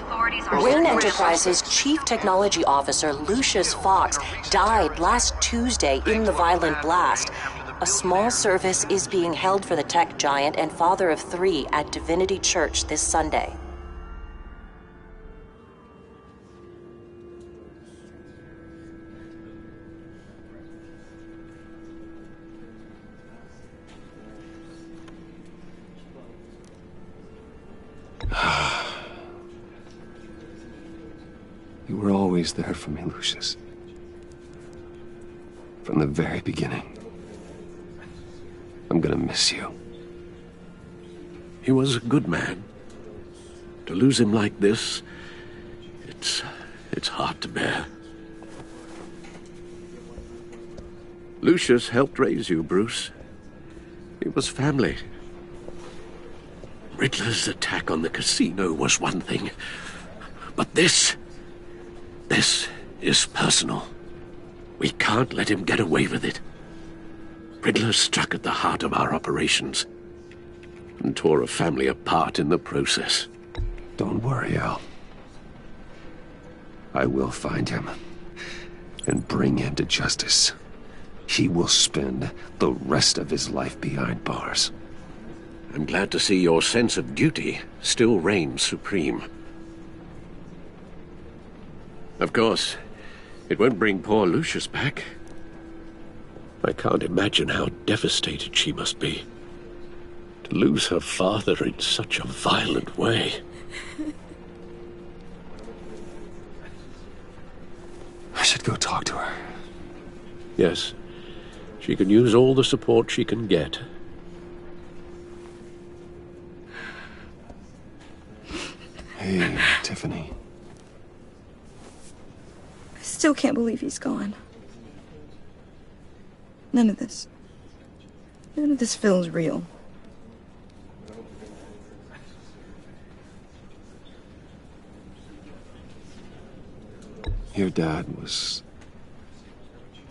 Wayne Enterprises' Chief Technology Officer Lucius Fox died last Tuesday in the violent blast. A small service is being held for the tech giant and father of 3 at Divinity Church this Sunday. You were always there for me, Lucius. From the very beginning. I'm gonna miss you. He was a good man. To lose him like this, it's hard to bear. Lucius helped raise you, Bruce. It was family. Riddler's attack on the casino was one thing, but this is personal. We can't let him get away with it. Riddler struck at the heart of our operations and tore a family apart in the process. Don't worry, Al. I will find him and bring him to justice. He will spend the rest of his life behind bars. I'm glad to see your sense of duty still reigns supreme. Of course, it won't bring poor Lucius back. I can't imagine how devastated she must be. To lose her father in such a violent way. I should go talk to her. Yes, she can use all the support she can get. Hey, Tiffany. I still can't believe he's gone. None of this feels real. Your dad was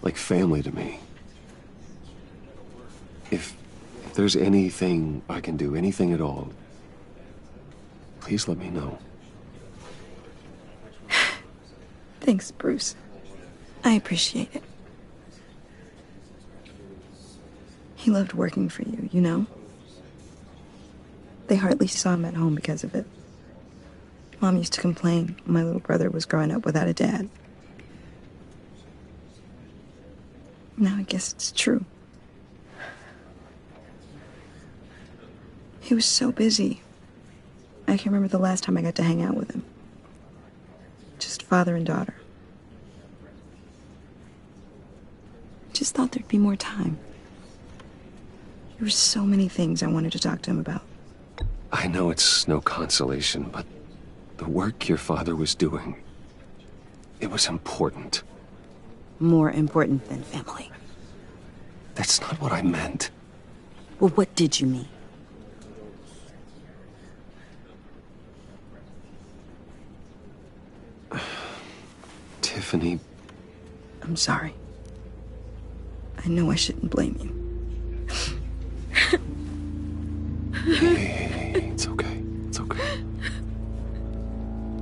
like family to me. If there's anything I can do, anything at all, please let me know. Thanks, Bruce. I appreciate it. He loved working for you, you know? They hardly saw him at home because of it. Mom used to complain my little brother was growing up without a dad. Now I guess it's true. He was so busy. I can remember the last time I got to hang out with him. Just father and daughter. Just thought there'd be more time. There were so many things I wanted to talk to him about. I know it's no consolation, but the work your father was doing, it was important. More important than family. That's not what I meant. Well, what did you mean? Tiffany. I'm sorry. I know I shouldn't blame you. Hey, it's okay. It's okay.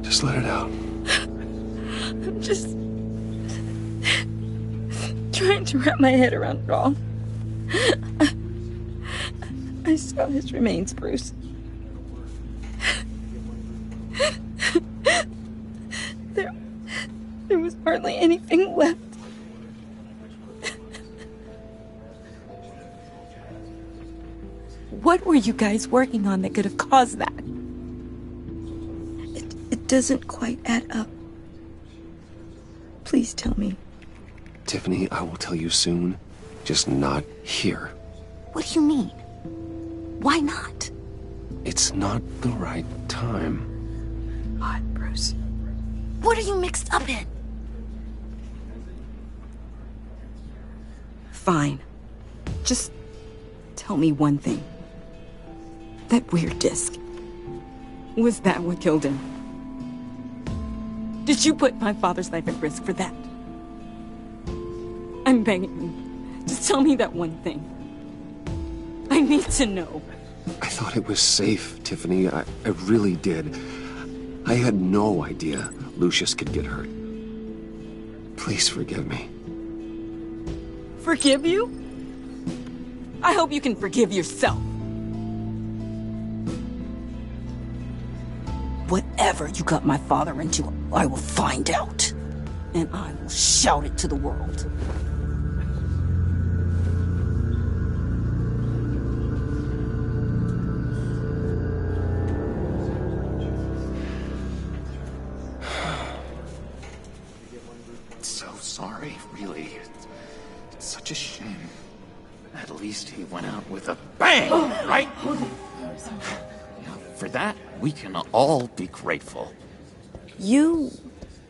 Just let it out. I'm just trying to wrap my head around it all. I saw his remains, Bruce. There was hardly anything left. What were you guys working on that could have caused that? It doesn't quite add up. Please tell me. Tiffany, I will tell you soon. Just not here. What do you mean? Why not? It's not the right time. What, Bruce? What are you mixed up in? Fine. Just tell me one thing. That weird disc. Was that what killed him? Did you put my father's life at risk for that? I'm begging you. Just tell me that one thing. I need to know. I thought it was safe, Tiffany. I really did. I had no idea Lucius could get hurt. Please forgive me. Forgive you? I hope you can forgive yourself. Whatever you got my father into, I will find out. And I will shout it to the world. So sorry, really. It's such a shame. At least he went out with a bang, right? For that, we can all be grateful. You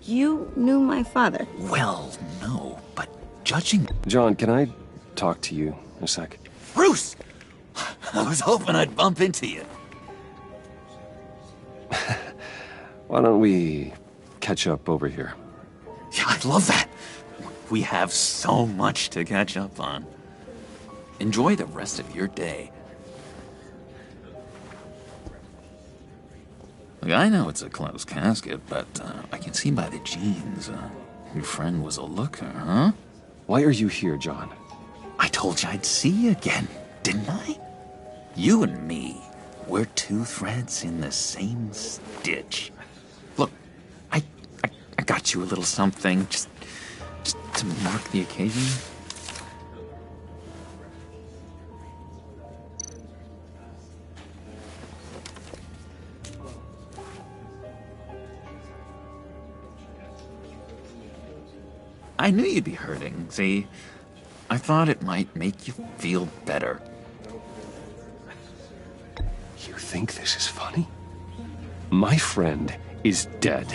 knew my father? Well, no, but judging... John, can I talk to you a sec? Bruce! I was hoping I'd bump into you. Why don't we catch up over here? Yeah, I'd love that. We have so much to catch up on. Enjoy the rest of your day. Look, I know it's a closed casket, but I can see by the jeans, your friend was a looker, huh? Why are you here, John? I told you I'd see you again, didn't I? You and me, we're two threads in the same stitch. Look, I got you a little something, just to mark the occasion. I knew you'd be hurting, see? I thought it might make you feel better. You think this is funny? My friend is dead.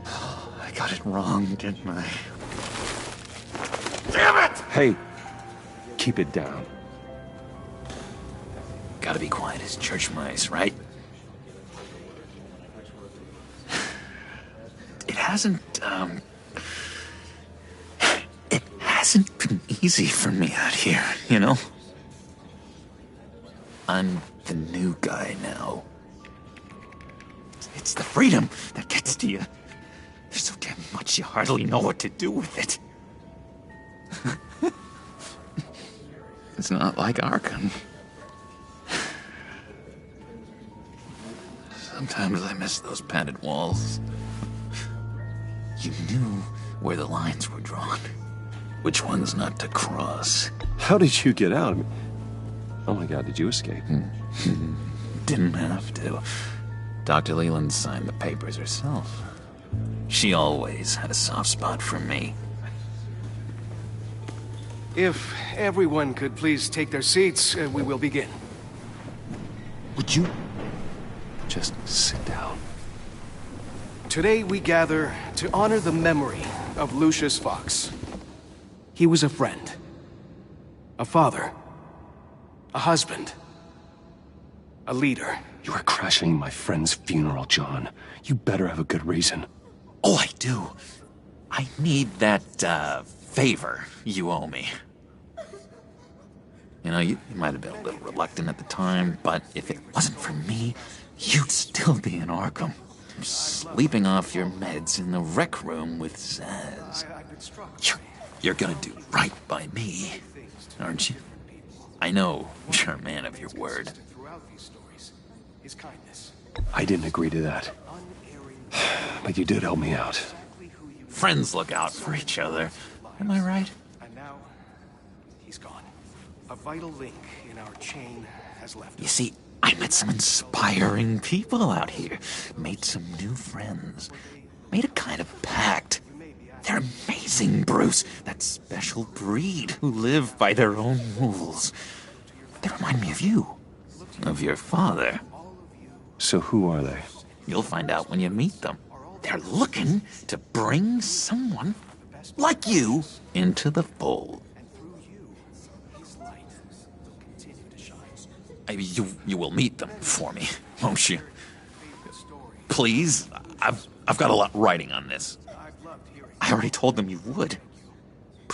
I got it wrong, didn't I? Damn it! Hey, keep it down. Gotta be quiet as church mice, right? It hasn't been easy for me out here, you know? I'm the new guy now. It's the freedom that gets to you. There's so damn much you hardly know what to do with it. It's not like Arkham. Sometimes I miss those padded walls. You knew where the lines were drawn. Which ones not to cross. How did you get out? Oh my God, did you escape? Didn't have to. Dr. Leland signed the papers herself. She always had a soft spot for me. If everyone could please take their seats, we will begin. Would you just sit down? Today we gather to honor the memory of Lucius Fox. He was a friend, a father, a husband, a leader. You are crashing my friend's funeral, John. You better have a good reason. Oh, I do. I need that, favor you owe me. You know, you might have been a little reluctant at the time, but if it wasn't for me, you'd still be in Arkham. Sleeping off your meds in the rec room with Zaz. You're gonna do right by me, aren't you? I know you're a man of your word. I didn't agree to that. But you did help me out. Friends look out for each other. Am I right? And now, he's gone. A vital link in our chain has left us. You see, I met some inspiring people out here. Made some new friends. Made a kind of pact. They're amazing, Bruce. That special breed who live by their own rules. They remind me of you. Of your father. So who are they? You'll find out when you meet them. They're looking to bring someone like you into the fold. You will meet them for me, won't you? Please? I've got a lot writing on this. I already told them you would.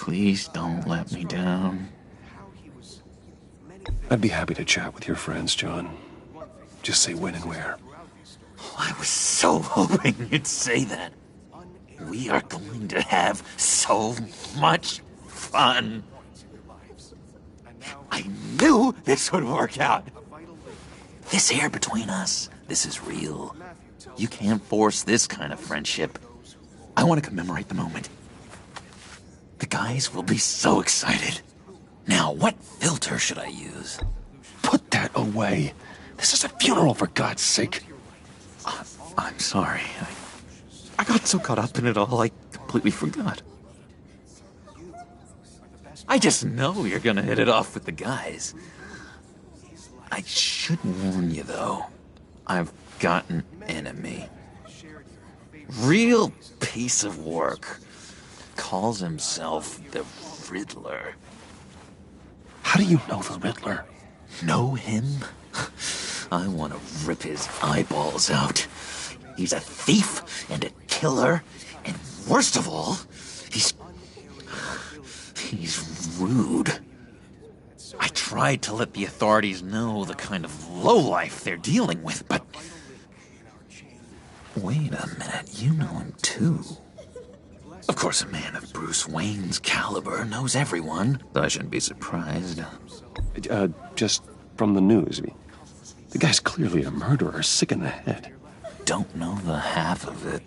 Please don't let me down. I'd be happy to chat with your friends, John. Just say when and where. I was so hoping you'd say that. We are going to have so much fun. I knew this would work out. This air between us, this is real. You can't force this kind of friendship. I want to commemorate the moment. The guys will be so excited. Now, what filter should I use? Put that away. This is a funeral, for God's sake. I'm sorry. I got so caught up in it all, I completely forgot. I just know you're gonna hit it off with the guys. I should warn you, though. I've got an enemy. Real piece of work. Calls himself the Riddler. How do you know the Riddler? Know him? I want to rip his eyeballs out. He's a thief and a killer, and worst of all, he's rude. I tried to let the authorities know the kind of lowlife they're dealing with, but... Wait a minute, you know him too. Of course, a man of Bruce Wayne's caliber knows everyone. I shouldn't be surprised. Just from the news. The guy's clearly a murderer, sick in the head. Don't know the half of it.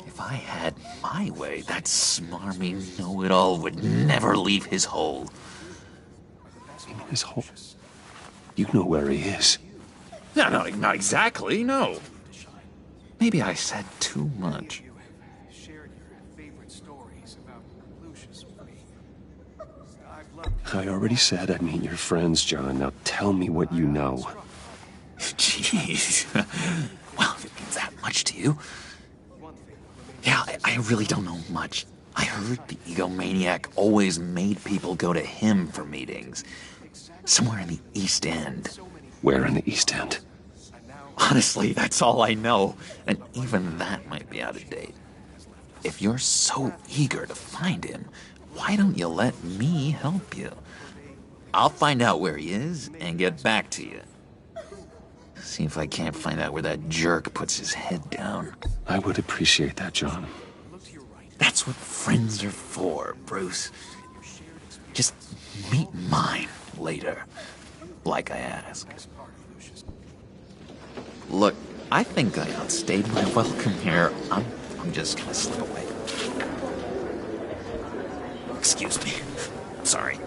If I had my way, that smarmy know-it-all would never leave his hole. You mean his hole? You know where he is. No, not exactly, no. Maybe I said too much. I already said I'd meet your friends, John. Now tell me what you know. Jeez. Well, if it means that much to you. Yeah, I really don't know much. I heard the egomaniac always made people go to him for meetings. Somewhere in the East End. Where in the East End? Honestly, that's all I know. And even that might be out of date. If you're so eager to find him, why don't you let me help you? I'll find out where he is and get back to you. See if I can't find out where that jerk puts his head down. I would appreciate that, John. That's what friends are for, Bruce. Just meet mine later, like I asked. Look, I think I outstayed my welcome here. I'm just gonna slip away. Excuse me. Sorry.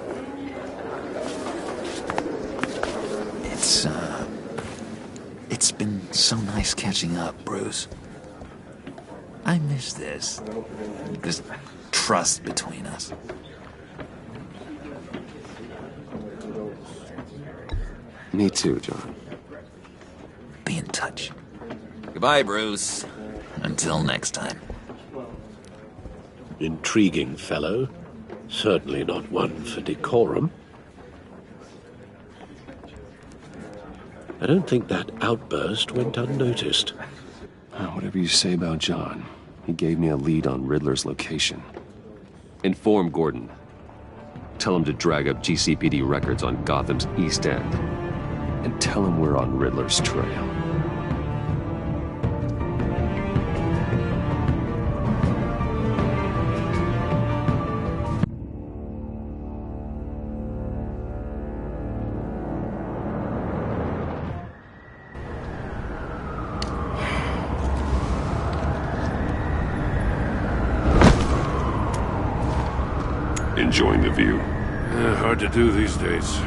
It's been so nice catching up, Bruce. I miss this trust between us. Me too, John. Be in touch. Goodbye, Bruce. Until next time. Intriguing fellow. Certainly not one for decorum. I don't think that outburst went unnoticed. Whatever you say about John, he gave me a lead on Riddler's location. Inform Gordon. Tell him to drag up GCPD records on Gotham's East End. And tell him we're on Riddler's trail. Enjoying the view? Hard to do these days.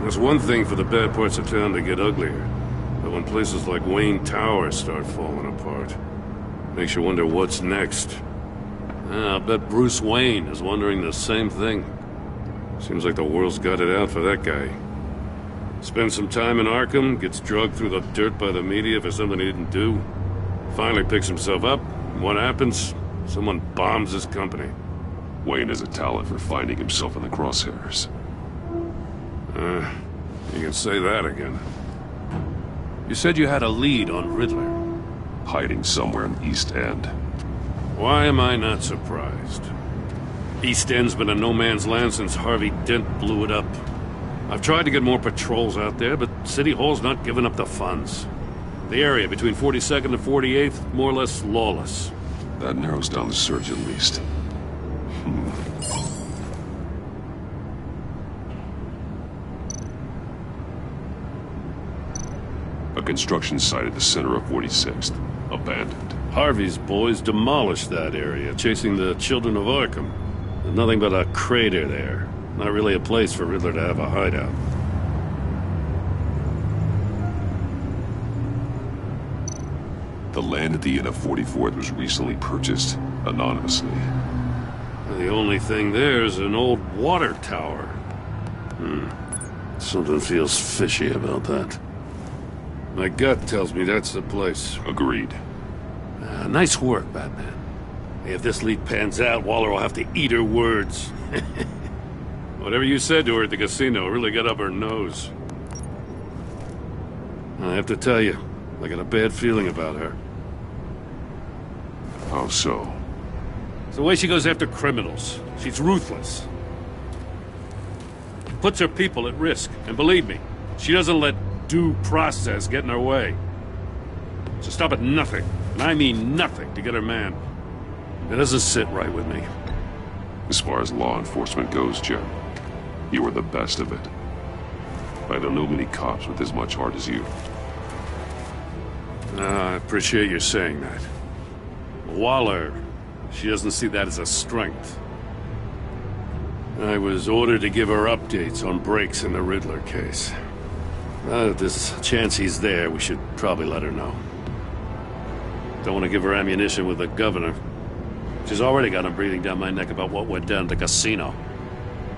There's one thing for the bad parts of town to get uglier. But when places like Wayne Tower start falling apart, makes you wonder what's next. I'll bet Bruce Wayne is wondering the same thing. Seems like the world's got it out for that guy. Spends some time in Arkham, gets drugged through the dirt by the media for something he didn't do. Finally picks himself up, and what happens? Someone bombs his company. Wayne has a talent for finding himself in the crosshairs. You can say that again. You said you had a lead on Riddler. Hiding somewhere in the East End. Why am I not surprised? East End's been a no-man's land since Harvey Dent blew it up. I've tried to get more patrols out there, but City Hall's not giving up the funds. The area between 42nd and 48th, more or less lawless. That narrows down the search at least. A construction site at the center of 46th. Abandoned. Harvey's boys demolished that area, chasing the children of Arkham. There's nothing but a crater there. Not really a place for Riddler to have a hideout. The land at the end of 44th was recently purchased, anonymously. The only thing there is an old water tower. Something feels fishy about that. My gut tells me that's the place. Agreed. Nice work, Batman. If this lead pans out, Waller will have to eat her words. Whatever you said to her at the casino really got up her nose. I have to tell you, I got a bad feeling about her. How so? It's the way she goes after criminals. She's ruthless. Puts her people at risk. And believe me, she doesn't let due process get in her way. She'll stop at nothing, and I mean nothing, to get her man. It doesn't sit right with me. As far as law enforcement goes, Jim, you are the best of it. I don't know many cops with as much heart as you. I appreciate you saying that. Waller, she doesn't see that as a strength. I was ordered to give her updates on breaks in the Riddler case. If there's a chance he's there, we should probably let her know. Don't want to give her ammunition with the governor. She's already got him breathing down my neck about what went down at the casino.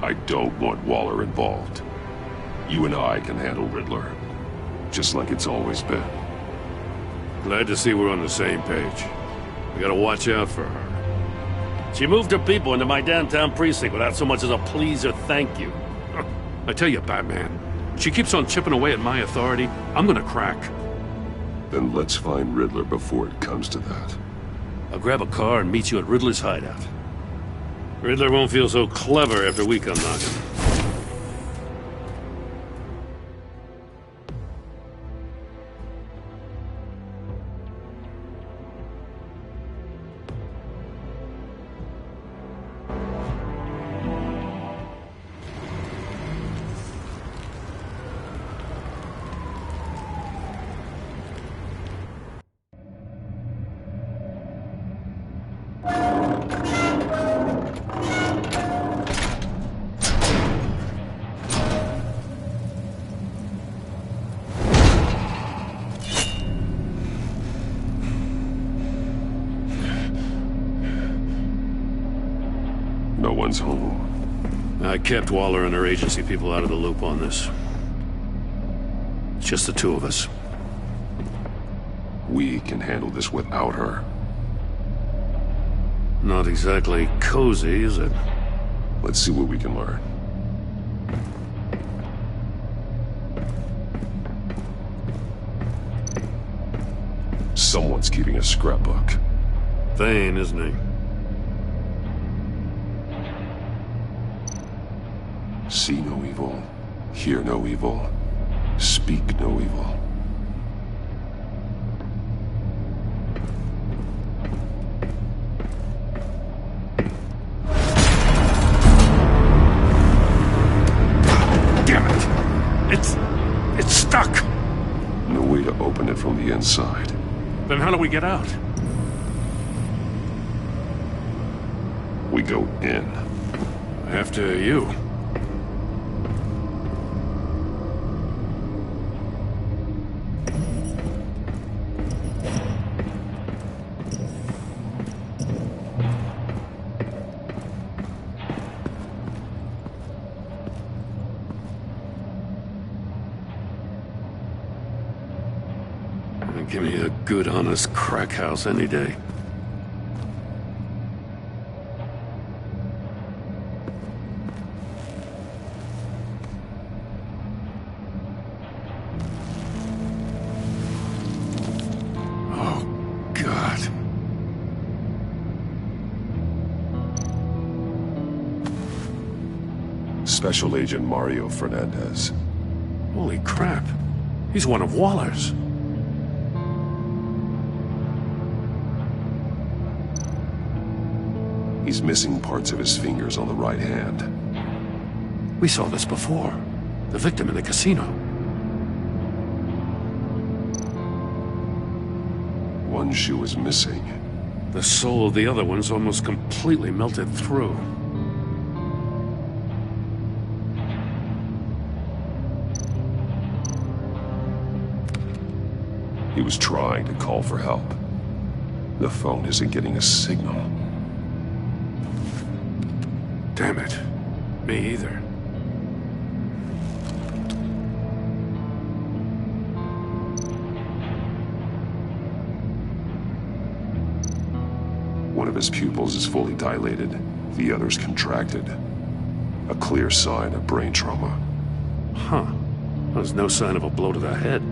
I don't want Waller involved. You and I can handle Riddler, just like it's always been. Glad to see we're on the same page. We gotta watch out for her. She moved her people into my downtown precinct without so much as a please or thank you. I tell you, Batman, she keeps on chipping away at my authority, I'm gonna crack. Then let's find Riddler before it comes to that. I'll grab a car and meet you at Riddler's hideout. Riddler won't feel so clever after we come knocking. No one's home. I kept Waller and her agency people out of the loop on this. It's just the two of us. We can handle this without her. Not exactly cozy, is it? Let's see what we can learn. Someone's keeping a scrapbook. Thane, isn't he? See no evil, hear no evil, speak no evil. Damn it! It's stuck! No way to open it from the inside. Then how do we get out? We go in. After you. Give me a good, honest crack house any day. Oh, God. Special Agent Mario Fernandez. Holy crap. He's one of Waller's. He's missing parts of his fingers on the right hand. We saw this before. The victim in the casino. One shoe is missing. The sole of the other one's almost completely melted through. He was trying to call for help. The phone isn't getting a signal. Damn it. Me either. One of his pupils is fully dilated. The other's contracted. A clear sign of brain trauma. Huh. There's no sign of a blow to the head.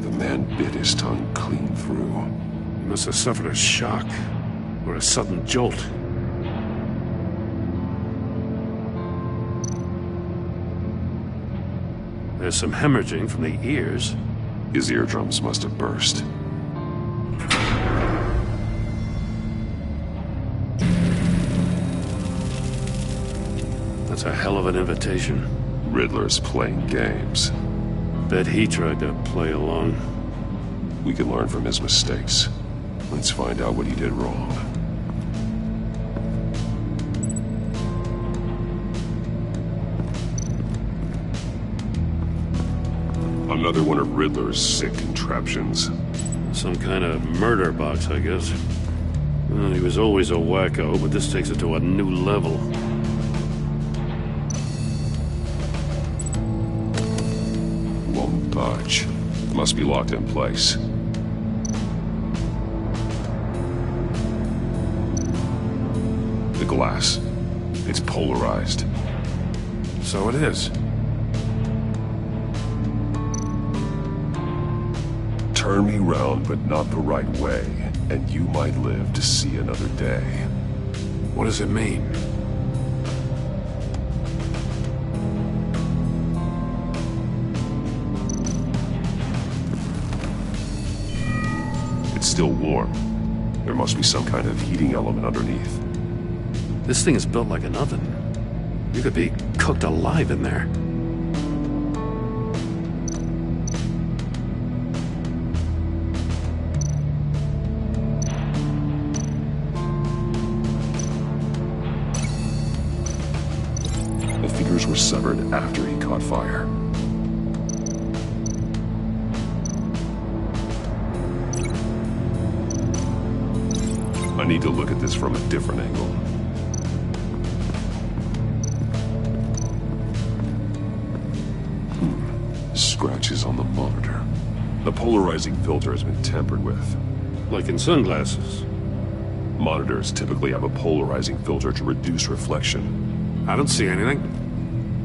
The man bit his tongue clean through. He must have suffered a shock, or a sudden jolt. There's some hemorrhaging from the ears. His eardrums must have burst. That's a hell of an invitation. Riddler's playing games. Bet he tried to play along. We can learn from his mistakes. Let's find out what he did wrong. Another one of Riddler's sick contraptions. Some kind of murder box, I guess. Well, he was always a wacko, but this takes it to a new level. Won't budge. Must be locked in place. The glass. It's polarized. So it is. Turn me round, but not the right way, and you might live to see another day. What does it mean? It's still warm. There must be some kind of heating element underneath. This thing is built like an oven. You could be cooked alive in there. The fingers were severed after he caught fire. I need to look at this from a different angle. Scratches on the monitor. The polarizing filter has been tampered with. Like in sunglasses. Monitors typically have a polarizing filter to reduce reflection. I don't see anything.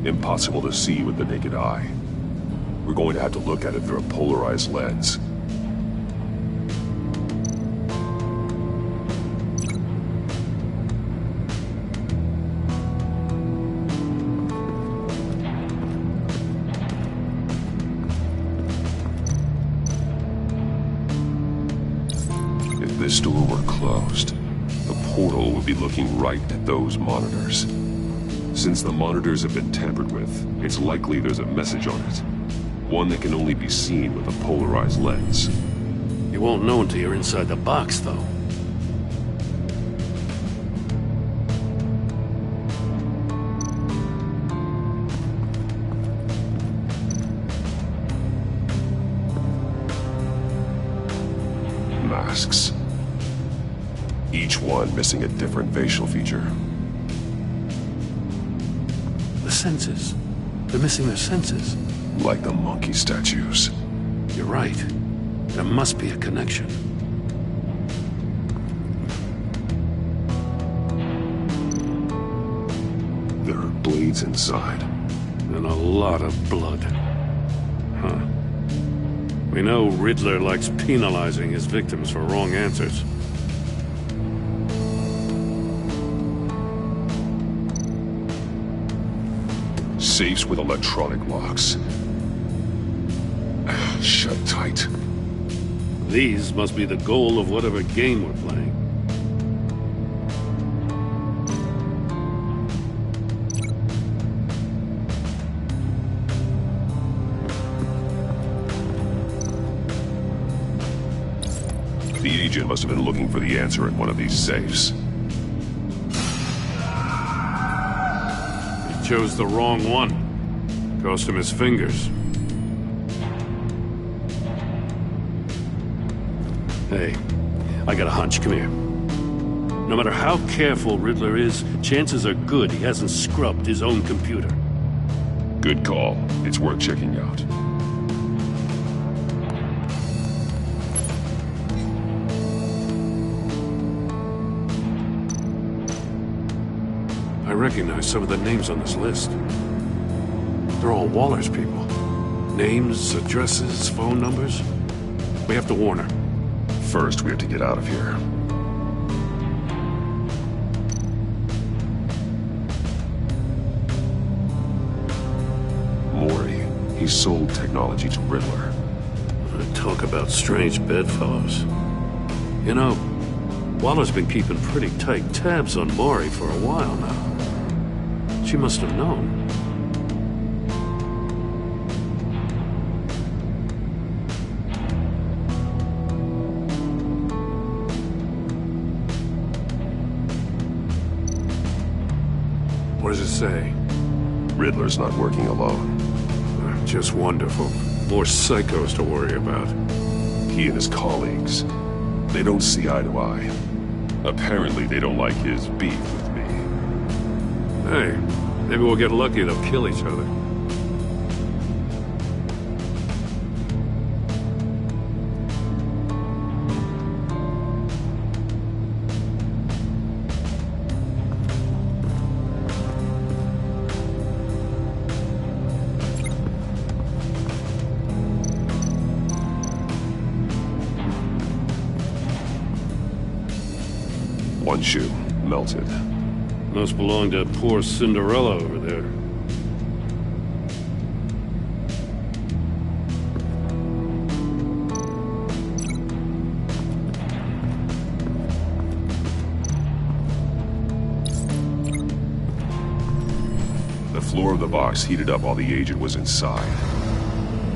Impossible to see with the naked eye. We're going to have to look at it through a polarized lens. If this door were closed, the portal would be looking right at those monitors. Since the monitors have been tampered with, it's likely there's a message on it. One that can only be seen with a polarized lens. You won't know until you're inside the box, though. Masks. Each one missing a different facial feature. The senses. They're missing their senses. Like the monkey statues. You're right. There must be a connection. There are blades inside. And a lot of blood. Huh. We know Riddler likes penalizing his victims for wrong answers. Safes with electronic locks. Shut tight. These must be the goal of whatever game we're playing. The agent must have been looking for the answer in one of these safes. He chose the wrong one. Cost him his fingers. Hey, I got a hunch. Come here. No matter how careful Riddler is, chances are good he hasn't scrubbed his own computer. Good call. It's worth checking out. I recognize some of the names on this list. They're all Waller's people. Names, addresses, phone numbers. We have to warn her. First, we have to get out of here. Mori, he sold technology to Riddler. Talk about strange bedfellows. You know, Waller's been keeping pretty tight tabs on Mori for a while now. She must have known. What does it say? Riddler's not working alone. Just wonderful. More psychos to worry about. He and his colleagues, they don't see eye to eye. Apparently they don't like his beef with me. Hey, maybe we'll get lucky, they'll kill each other. One shoe, melted. Must belong to poor Cinderella over there. The floor of the box heated up while the agent was inside.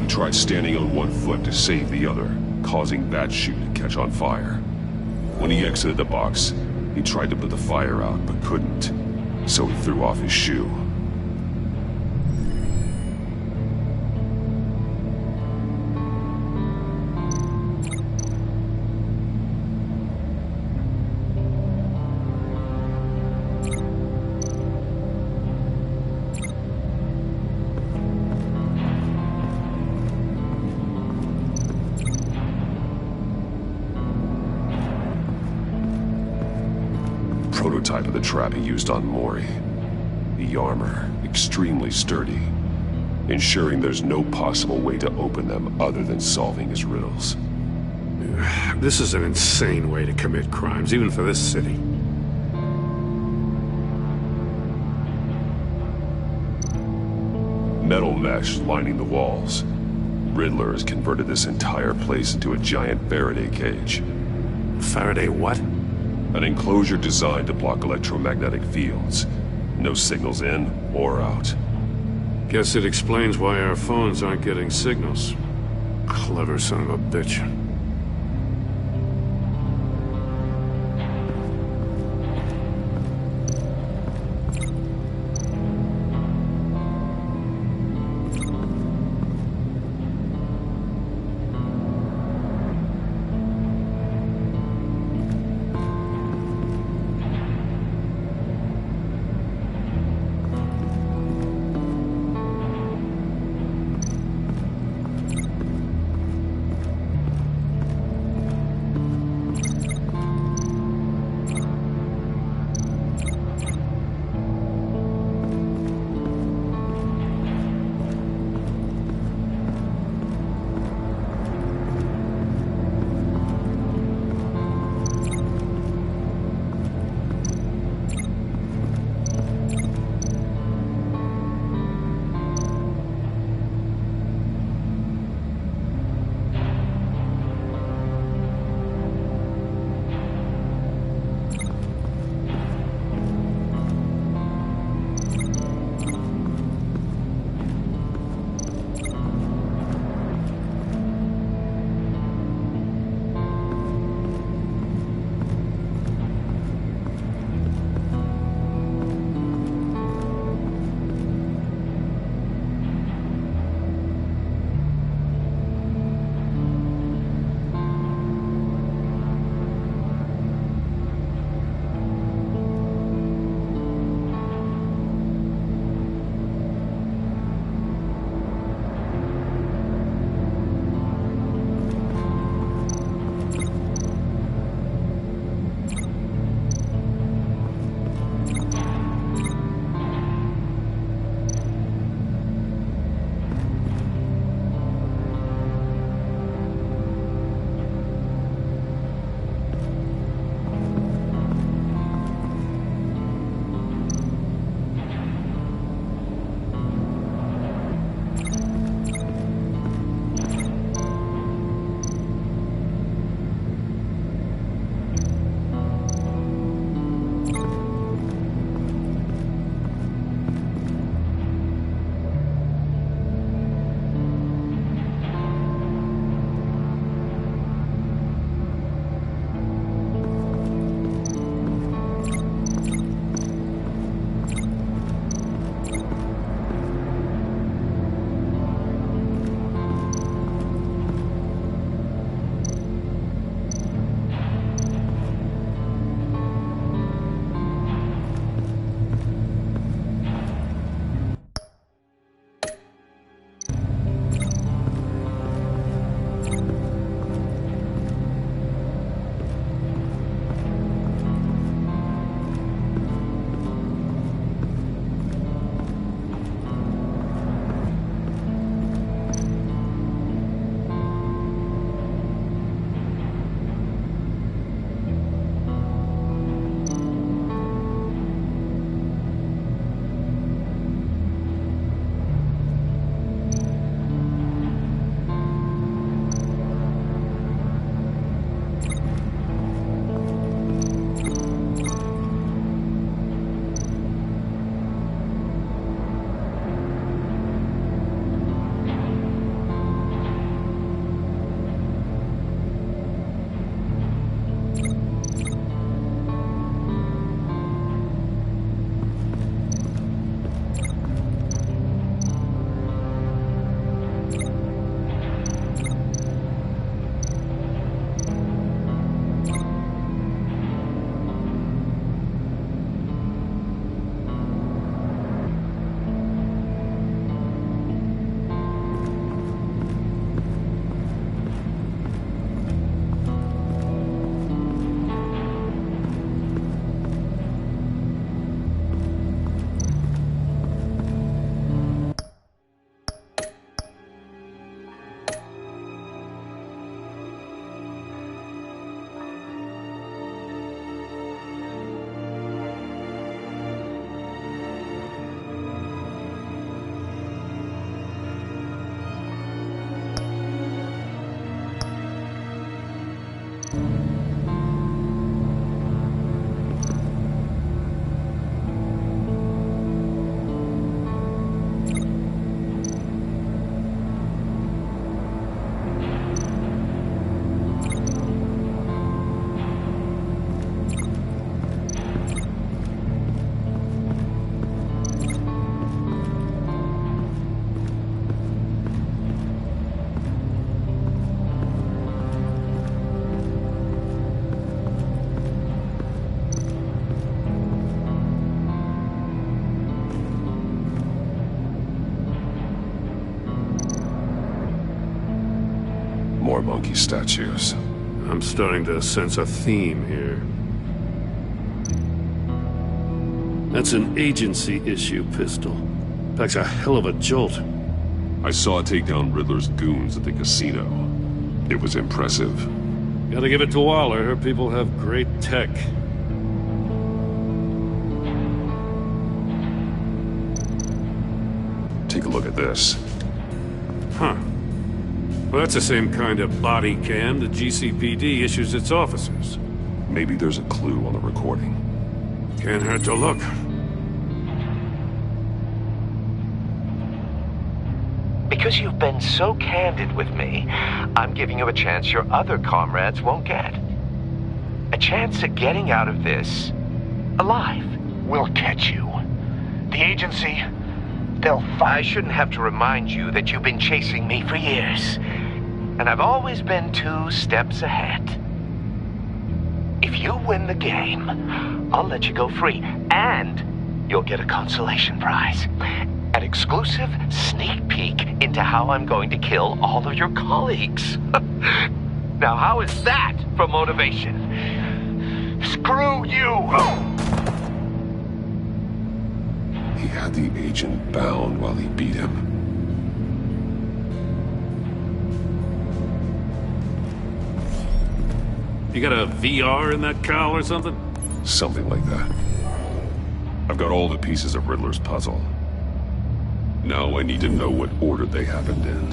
He tried standing on one foot to save the other, causing that shoe to catch on fire. When he exited the box, he tried to put the fire out, but couldn't, so he threw off his shoe. Prototype of the trap he used on Mori. The armor, extremely sturdy, ensuring there's no possible way to open them other than solving his riddles. This is an insane way to commit crimes, even for this city. Metal mesh lining the walls. Riddler has converted this entire place into a giant Faraday cage. Faraday what? An enclosure designed to block electromagnetic fields. No signals in or out. Guess it explains why our phones aren't getting signals. Clever son of a bitch. monkey statues. I'm starting to sense a theme here. That's an agency issue pistol. Packs a hell of a jolt. I saw it take down Riddler's goons at the casino. It was impressive. Gotta give it to Waller. Her people have great tech. Take a look at this. Huh. Well, that's the same kind of body cam the GCPD issues its officers. Maybe there's a clue on the recording. Can't hurt to look. Because you've been so candid with me, I'm giving you a chance your other comrades won't get. A chance at getting out of this alive. We'll catch you. The agency, they'll find... I shouldn't have to remind you that you've been chasing me for years. And I've always been 2 steps ahead. If you win the game, I'll let you go free. And you'll get a consolation prize. An exclusive sneak peek into how I'm going to kill all of your colleagues. Now, how is that for motivation? Screw you! He had the agent bound while he beat him. You got a VR in that cowl or something? Something like that. I've got all the pieces of Riddler's puzzle. Now I need to know what order they happened in.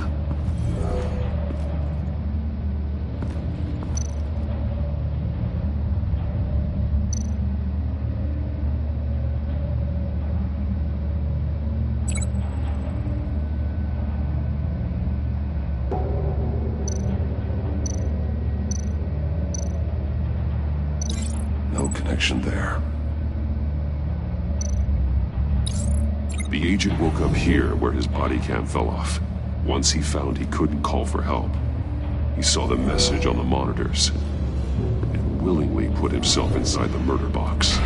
No connection there. The agent woke up here where his body cam fell off. Once he found he couldn't call for help, he saw the message on the monitors and willingly put himself inside the murder box.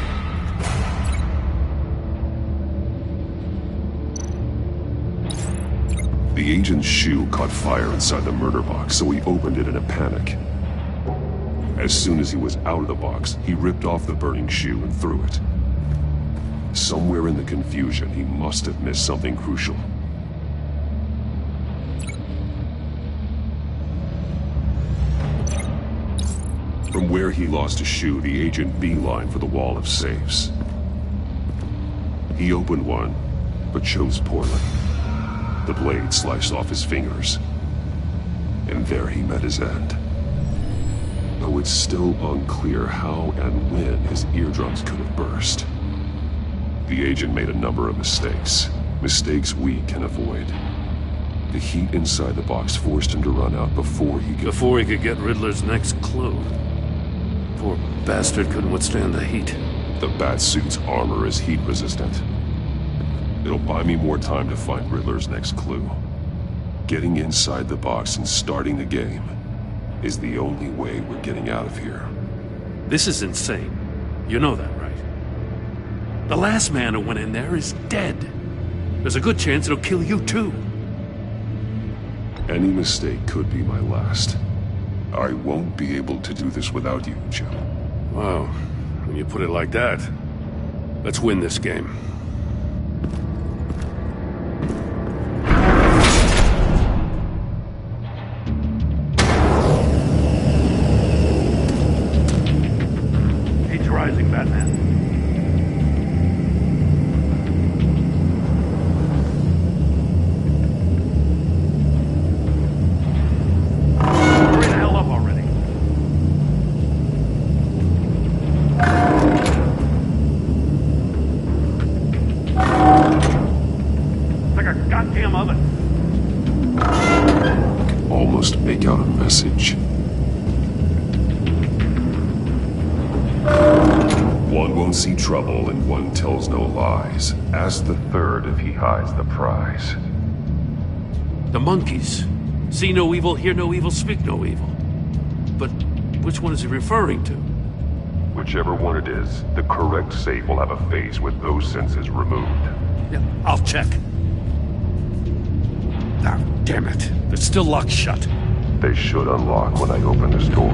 The agent's shoe caught fire inside the murder box, so he opened it in a panic. As soon as he was out of the box, he ripped off the burning shoe and threw it. Somewhere in the confusion, he must have missed something crucial. From where he lost a shoe, the agent beelined for the wall of safes. He opened one, but chose poorly. The blade sliced off his fingers. And there he met his end. Though it's still unclear how and when his eardrums could have burst. The agent made a number of mistakes. Mistakes we can avoid. The heat inside the box forced him to run out before he could get Riddler's next clue. Poor bastard couldn't withstand the heat. The Batsuit's armor is heat resistant. It'll buy me more time to find Riddler's next clue. Getting inside the box and starting the game is the only way we're getting out of here. This is insane. You know that, right? The last man who went in there is dead. There's a good chance it'll kill you too. Any mistake could be my last. I won't be able to do this without you, Jim. Wow, when you put it like that, let's win this game. Heat's rising, Batman. Make out a message. One won't see trouble and one tells no lies. Ask the third if he hides the prize. The monkeys. See no evil, hear no evil, speak no evil. But which one is he referring to? Whichever one it is, the correct safe will have a face with those senses removed. Yeah, I'll check. Ah, damn it. It's still locked shut. They should unlock when I open this door.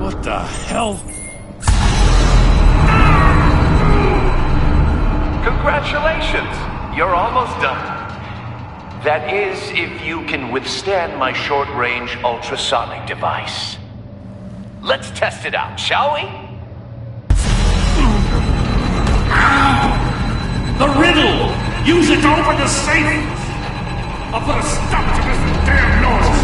What the hell? Congratulations! You're almost done. That is, if you can withstand my short-range ultrasonic device. Let's test it out, shall we? The riddle! Use it to open the safe! I'll put a stop to this damn noise!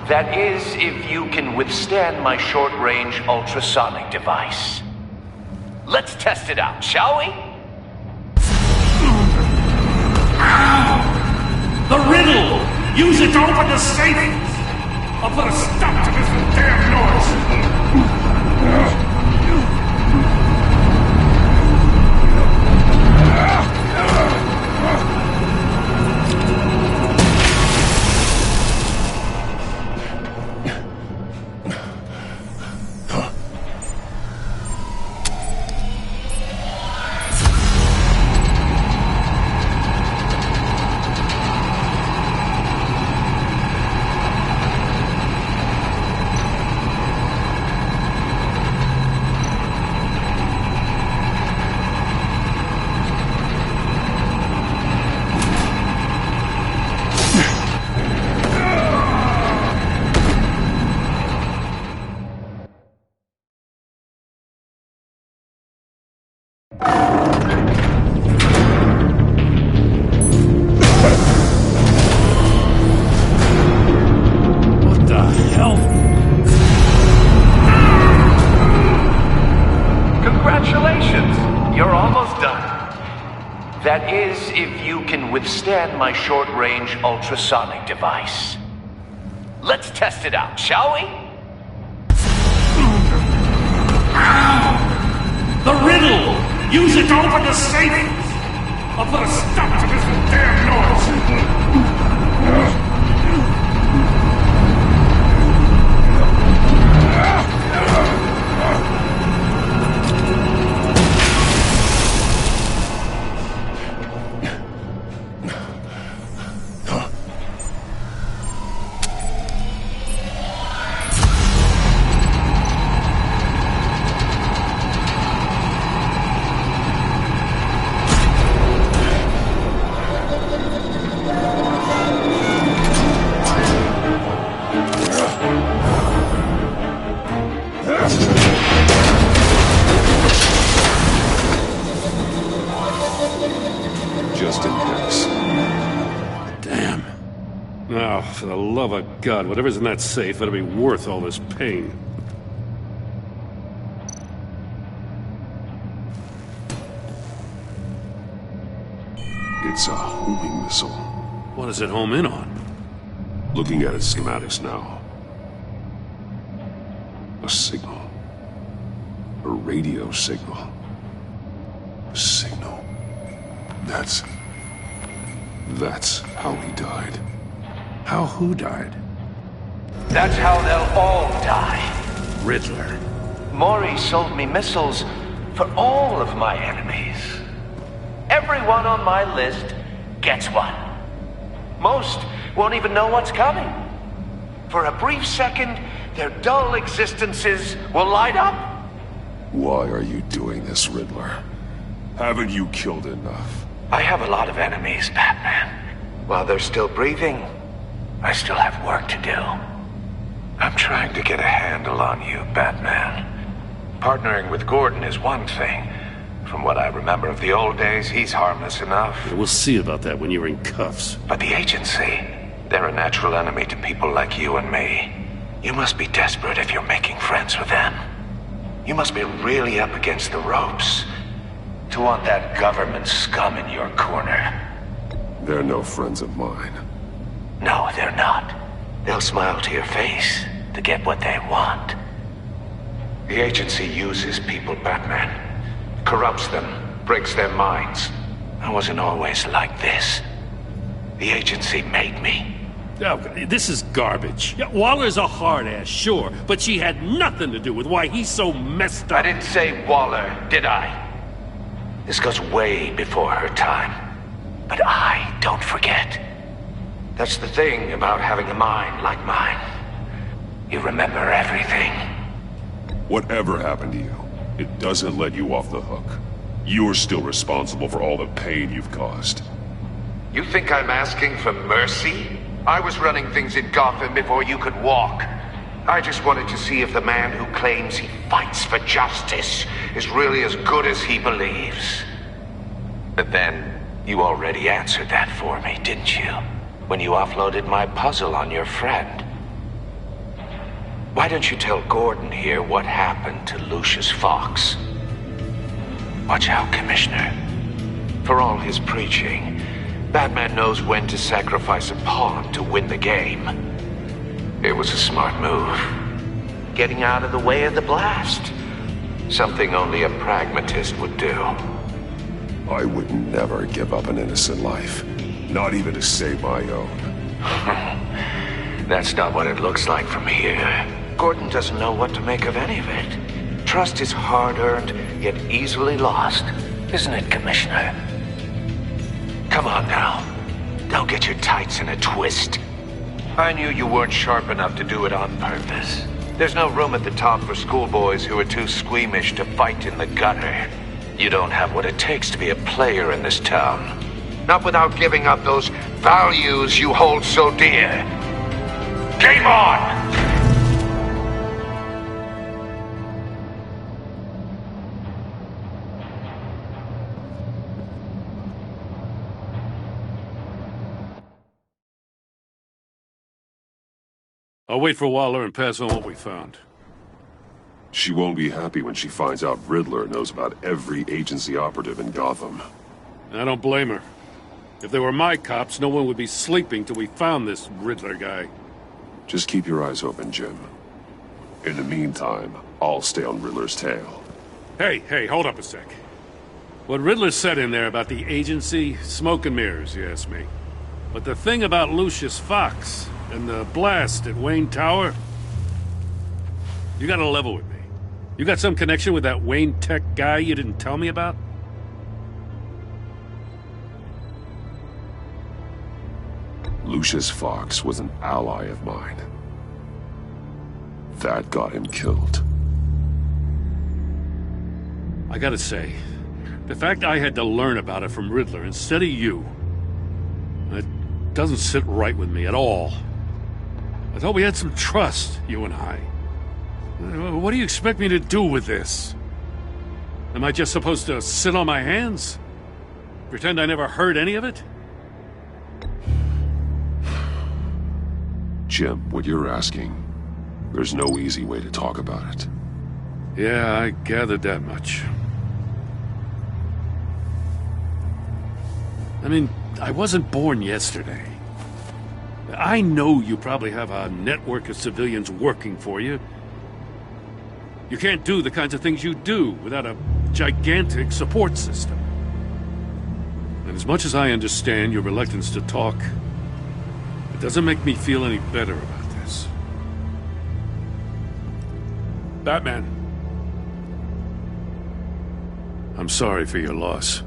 That is, if you can withstand my short-range ultrasonic device. Let's test it out, shall we? The riddle! Use it to open the safe! I'll put a stop to this damn noise! That is, if you can withstand my short-range ultrasonic device. Let's test it out, shall we? The riddle! Use it to open the safe! I'll put a stop to this damn noise! Just in case. Damn. Oh, for the love of God, whatever's in that safe better be worth all this pain. It's a homing missile. What does it home in on? Looking at its schematics now. A signal. A radio signal. A signal. That's how he died. How who died? That's how they'll all die. Riddler. Maury sold me missiles for all of my enemies. Everyone on my list gets one. Most won't even know what's coming. For a brief second, their dull existences will light up. Why are you doing this, Riddler? Haven't you killed enough? I have a lot of enemies, Batman. While they're still breathing, I still have work to do. I'm trying to get a handle on you, Batman. Partnering with Gordon is one thing. From what I remember of the old days, he's harmless enough. We'll see about that when you're in cuffs. But the agency, they're a natural enemy to people like you and me. You must be desperate if you're making friends with them. You must be really up against the ropes to want that government scum in your corner. They're no friends of mine. No, they're not. They'll smile to your face to get what they want. The agency uses people, Batman. Corrupts them, breaks their minds. I wasn't always like this. The agency made me. Oh, this is garbage. Yeah, Waller's a hard-ass, sure, but she had nothing to do with why he's so messed up. I didn't say Waller, did I? This goes way before her time. But I don't forget. That's the thing about having a mind like mine. You remember everything. Whatever happened to you, it doesn't let you off the hook. You're still responsible for all the pain you've caused. You think I'm asking for mercy? I was running things in Gotham before you could walk. I just wanted to see if the man who claims he fights for justice is really as good as he believes. But then, you already answered that for me, didn't you? When you offloaded my puzzle on your friend. Why don't you tell Gordon here what happened to Lucius Fox? Watch out, Commissioner. For all his preaching, Batman knows when to sacrifice a pawn to win the game. It was a smart move. Getting out of the way of the blast. Something only a pragmatist would do. I would never give up an innocent life. Not even to save my own. That's not what it looks like from here. Gordon doesn't know what to make of any of it. Trust is hard-earned, yet easily lost. Isn't it, Commissioner? Come on now. Don't get your tights in a twist. I knew you weren't sharp enough to do it on purpose. There's no room at the top for schoolboys who are too squeamish to fight in the gutter. You don't have what it takes to be a player in this town. Not without giving up those values you hold so dear. Game on! I'll wait for Waller and pass on what we found. She won't be happy when she finds out Riddler knows about every agency operative in Gotham. I don't blame her. If they were my cops, no one would be sleeping till we found this Riddler guy. Just keep your eyes open, Jim. In the meantime, I'll stay on Riddler's tail. Hey, hold up a sec. What Riddler said in there about the agency, smoke and mirrors, you ask me. But the thing about Lucius Fox and the blast at Wayne Tower, you gotta level with me. You got some connection with that Wayne Tech guy you didn't tell me about? Lucius Fox was an ally of mine. That got him killed. I gotta say, the fact I had to learn about it from Riddler instead of you, it doesn't sit right with me at all. I thought we had some trust, you and I. What do you expect me to do with this? Am I just supposed to sit on my hands? Pretend I never heard any of it? Jim, what you're asking, there's no easy way to talk about it. Yeah, I gathered that much. I mean, I wasn't born yesterday. I know you probably have a network of civilians working for you. You can't do the kinds of things you do without a gigantic support system. And as much as I understand your reluctance to talk, it doesn't make me feel any better about this. Batman, I'm sorry for your loss.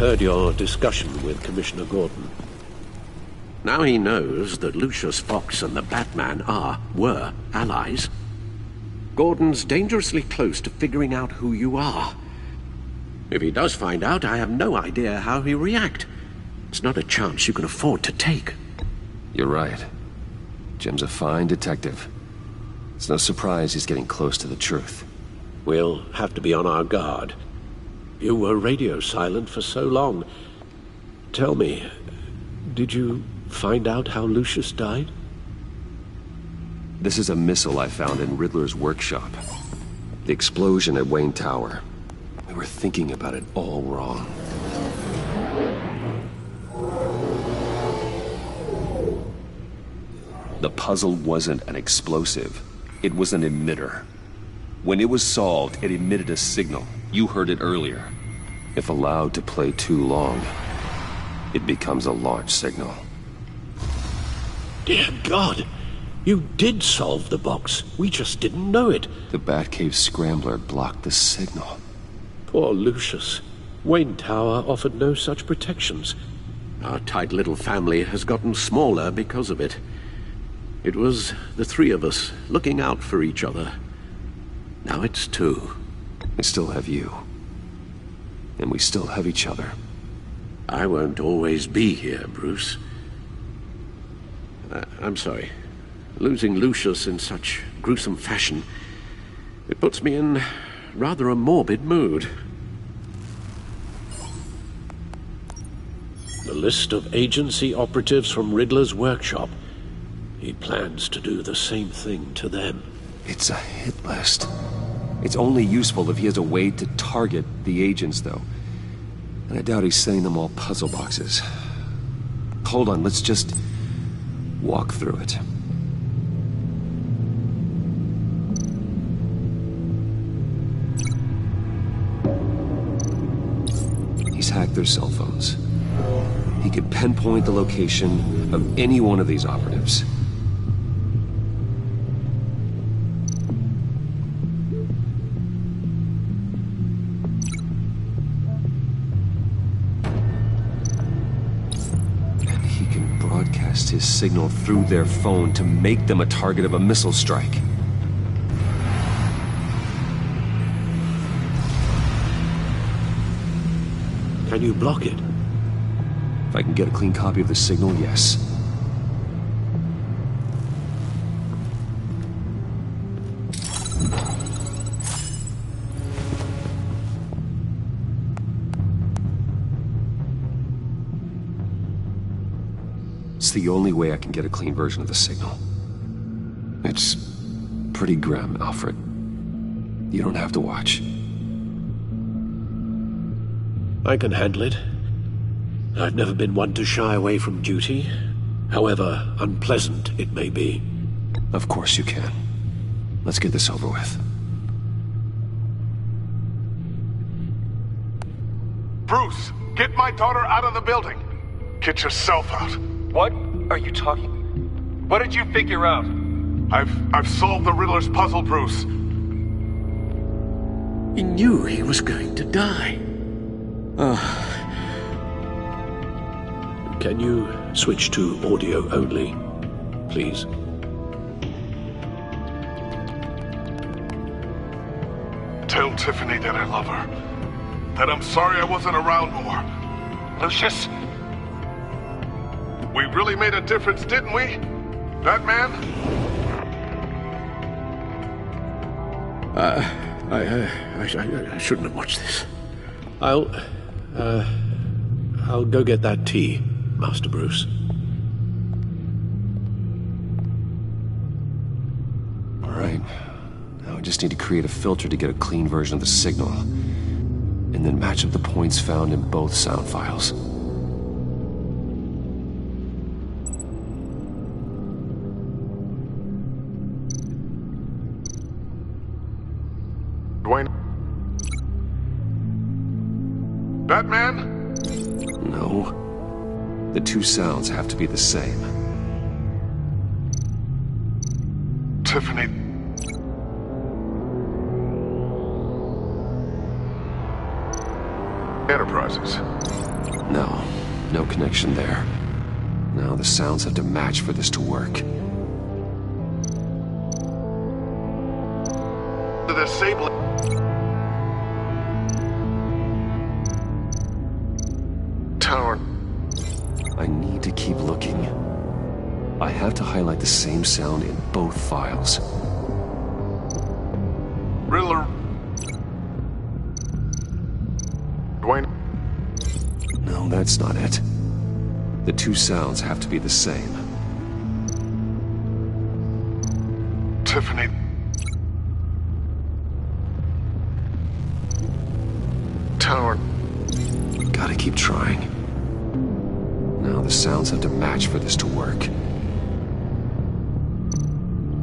heard your discussion with Commissioner Gordon. Now he knows that Lucius Fox and the Batman were allies. Gordon's dangerously close to figuring out who you are. If he does find out, I have no idea how he'll react. It's not a chance you can afford to take. You're right. Jim's a fine detective. It's no surprise he's getting close to the truth. We'll have to be on our guard. You were radio silent for so long. Tell me, did you find out how Lucius died? This is a missile I found in Riddler's workshop. The explosion at Wayne Tower. We were thinking about it all wrong. The puzzle wasn't an explosive. It was an emitter. When it was solved, it emitted a signal. You heard it earlier. If allowed to play too long, it becomes a launch signal. Dear God! You did solve the box. We just didn't know it. The Batcave scrambler blocked the signal. Poor Lucius. Wayne Tower offered no such protections. Our tight little family has gotten smaller because of it. It was the three of us looking out for each other. Now it's two. I still have you. And we still have each other. I won't always be here, Bruce. I'm sorry. Losing Lucius in such gruesome fashion, it puts me in rather a morbid mood. The list of agency operatives from Riddler's workshop. He plans to do the same thing to them. It's a hit list. It's only useful if he has a way to target the agents, though. And I doubt he's sending them all puzzle boxes. Hold on, let's just walk through it. He's hacked their cell phones. He could pinpoint the location of any one of these operatives. And he can broadcast his signal through their phone to make them a target of a missile strike. Can you block it? If I can get a clean copy of the signal, yes. It's the only way I can get a clean version of the signal. It's pretty grim, Alfred. You don't have to watch. I can handle it. I've never been one to shy away from duty, however unpleasant it may be. Of course you can. Let's get this over with. Bruce, get my daughter out of the building. Get yourself out. What are you talking? What did you figure out? I've solved the Riddler's puzzle, Bruce. He knew he was going to die. Can you switch to audio only, please? Tell Tiffany that I love her. That I'm sorry I wasn't around more. Lucius? We really made a difference, didn't we? Batman? I shouldn't have watched this. I'll go get that tea, Master Bruce. All right. Now I just need to create a filter to get a clean version of the signal. And then match up the points found in both sound files. Dwayne? Batman? No. The two sounds have to be the same. Tiffany. Enterprises. No, no connection there. Now the sounds have to match for this to work. The disabling. Tower. I need to keep looking. I have to highlight the same sound in both files. Riddler. Dwayne. No, that's not it. The two sounds have to be the same. Tiffany. Tower. Gotta keep trying. Now the sounds have to match for this to work.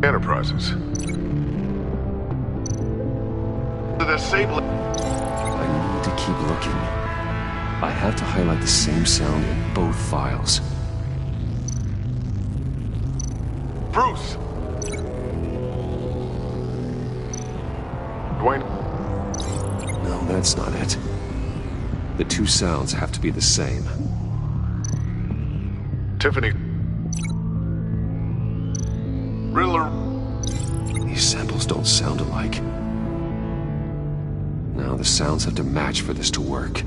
Enterprises. The disabling. I need to keep looking. I have to highlight the same sound in both files. Bruce. Dwayne. No, that's not it. The two sounds have to be the same. Tiffany. Riddler. These samples don't sound alike. Now the sounds have to match for this to work.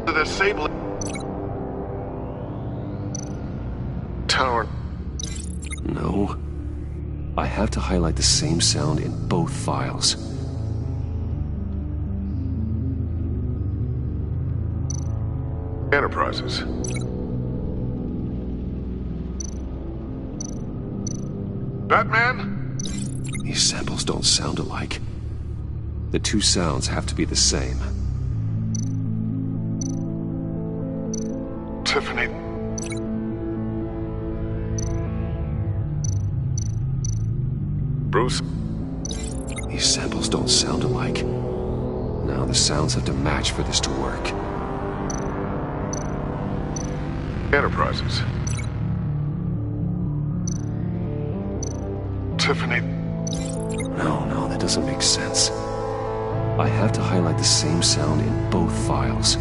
The disabling. Tower. No. I have to highlight the same sound in both files. Enterprises. Batman? These samples don't sound alike. The two sounds have to be the same. Tiffany. Bruce. These samples don't sound alike. Now the sounds have to match for this to work. Enterprises. Tiffany. No, that doesn't make sense. I have to highlight the same sound in both files.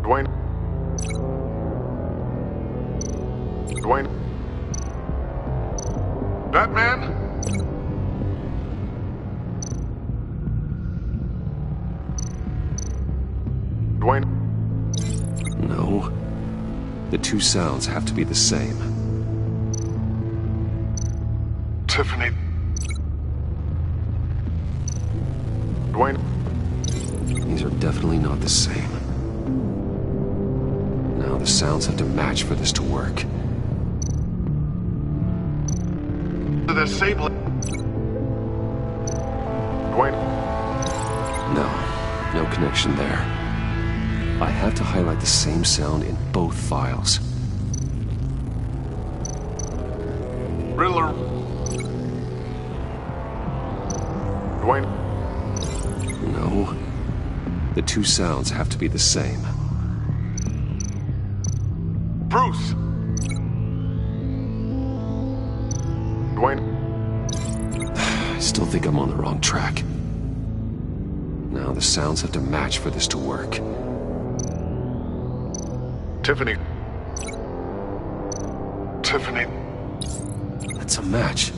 Dwayne. Dwayne. Batman? Dwayne. No. The two sounds have to be the same. Tiffany. Dwayne. These are definitely not the same. Now the sounds have to match for this to work. The disabling. Dwayne. No connection there. I have to highlight the same sound in both files. Riddler. Dwayne. No. The two sounds have to be the same. Bruce. Dwayne. I still think I'm on the wrong track. Now the sounds have to match for this to work. Tiffany. Tiffany. That's a match.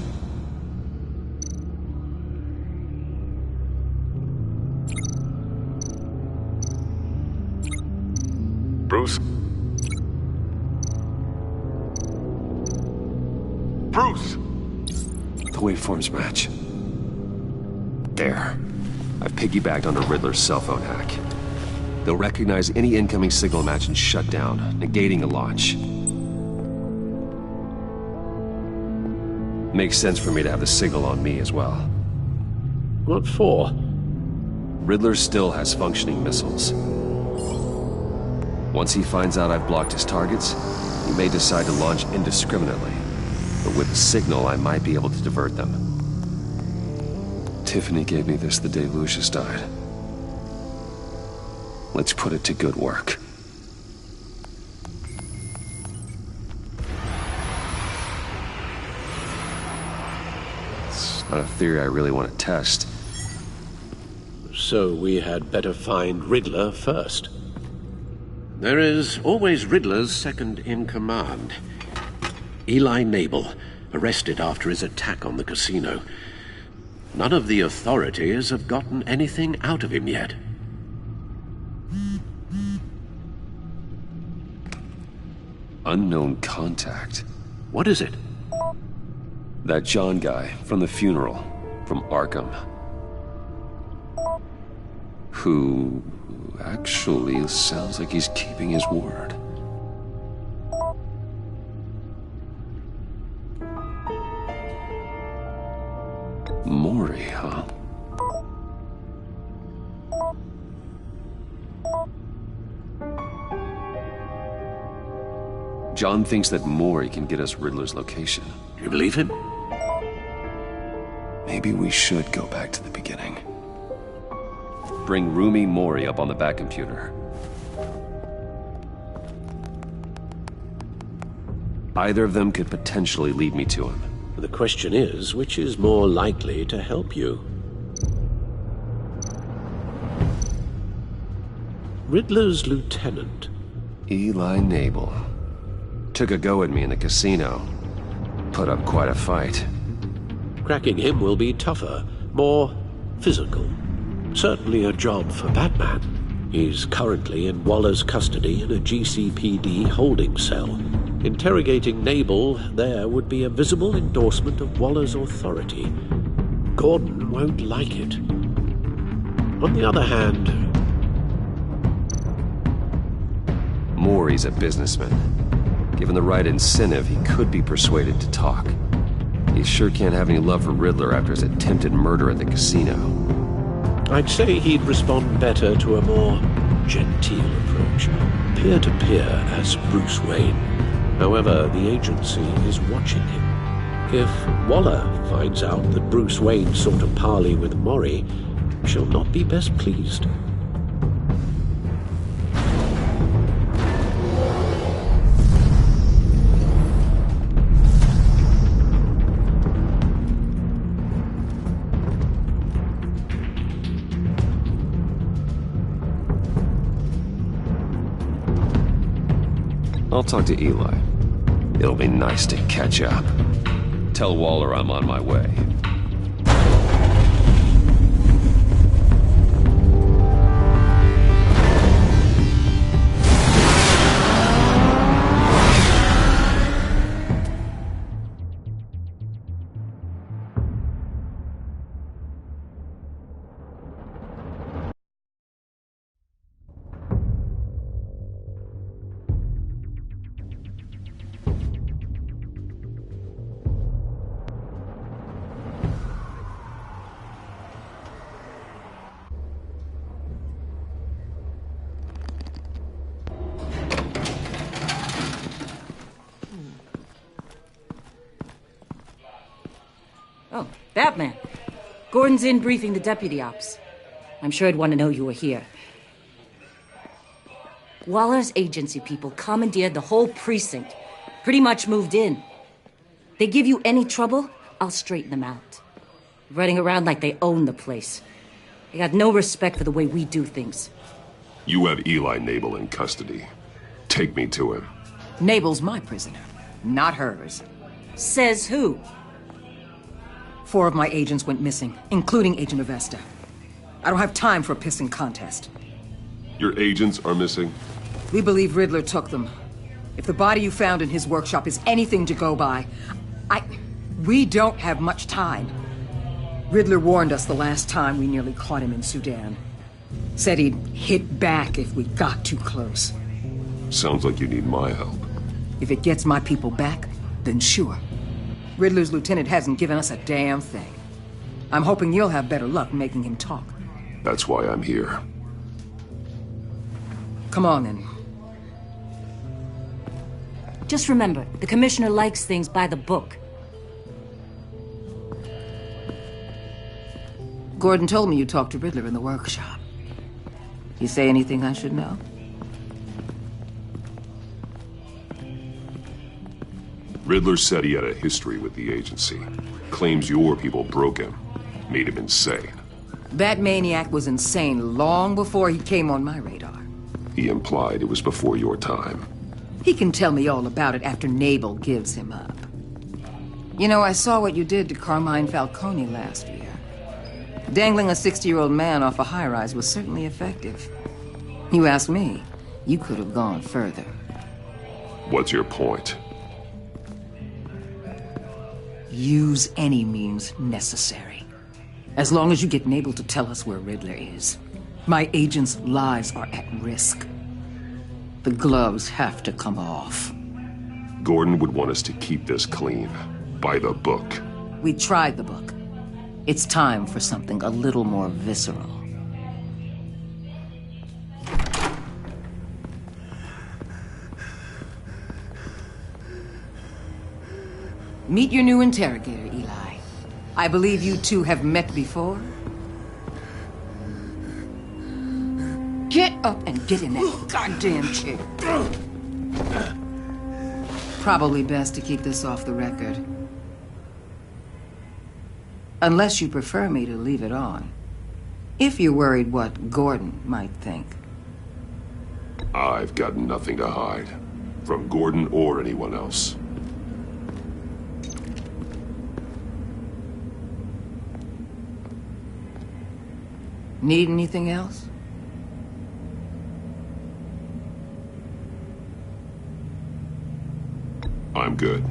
Bruce. Bruce! The waveforms match. There. I've piggybacked onto Riddler's cell phone hack. They'll recognize any incoming signal match and shut down, negating a launch. Makes sense for me to have the signal on me as well. What for? Riddler still has functioning missiles. Once he finds out I've blocked his targets, he may decide to launch indiscriminately. But with the signal, I might be able to divert them. Tiffany gave me this the day Lucius died. Let's put it to good work. Not a theory I really want to test. So we had better find Riddler first. There is always Riddler's second-in-command. Eli Nabel, arrested after his attack on the casino. None of the authorities have gotten anything out of him yet. Unknown contact. What is it? That John guy from the funeral, from Arkham. Who actually sounds like he's keeping his word. Maury, huh? John thinks that Maury can get us Riddler's location. You believe him? Maybe we should go back to the beginning. Bring Rumi Maury up on the back computer. Either of them could potentially lead me to him. The question is, which is more likely to help you? Riddler's lieutenant. Eli Nabel. Took a go at me in the casino. Put up quite a fight. Cracking him will be tougher, more physical. Certainly a job for Batman. He's currently in Waller's custody in a GCPD holding cell. Interrogating Nabel there would be a visible endorsement of Waller's authority. Gordon won't like it. On the other hand... Maury's a businessman. Given the right incentive, he could be persuaded to talk. He sure can't have any love for Riddler after his attempted murder at the casino. I'd say he'd respond better to a more genteel approach, peer-to-peer as Bruce Wayne. However, the agency is watching him. If Waller finds out that Bruce Wayne sought a parley with Maury, she'll not be best pleased. I'll talk to Eli. It'll be nice to catch up. Tell Waller I'm on my way. Oh, Batman. Gordon's in briefing the deputy ops. I'm sure he'd want to know you were here. Waller's agency people commandeered the whole precinct. Pretty much moved in. They give you any trouble, I'll straighten them out. Running around like they own the place. They got no respect for the way we do things. You have Eli Nabel in custody. Take me to him. Nabel's my prisoner, not hers. Says who? 4 of my agents went missing, including Agent Avesta. I don't have time for a pissing contest. Your agents are missing? We believe Riddler took them. If the body you found in his workshop is anything to go by, we don't have much time. Riddler warned us the last time we nearly caught him in Sudan. Said he'd hit back if we got too close. Sounds like you need my help. If it gets my people back, then sure. Riddler's lieutenant hasn't given us a damn thing. I'm hoping you'll have better luck making him talk. That's why I'm here. Come on, then. Just remember, the commissioner likes things by the book. Gordon told me you talked to Riddler in the workshop. You say anything I should know? Riddler said he had a history with the agency. Claims your people broke him. Made him insane. That maniac was insane long before he came on my radar. He implied it was before your time. He can tell me all about it after Nabel gives him up. You know, I saw what you did to Carmine Falcone last year. Dangling a 60-year-old man off a high-rise was certainly effective. You ask me, you could have gone further. What's your point? Use any means necessary. As long as you get Nabel to tell us where Riddler is. My agents' lives are at risk. The gloves have to come off. Gordon would want us to keep this clean. By the book. We tried the book. It's time for something a little more visceral. Meet your new interrogator, Eli. I believe you two have met before. Get up and get in that goddamn chair. Probably best to keep this off the record. Unless you prefer me to leave it on. If you're worried what Gordon might think. I've got nothing to hide. From Gordon or anyone else. Need anything else? I'm good.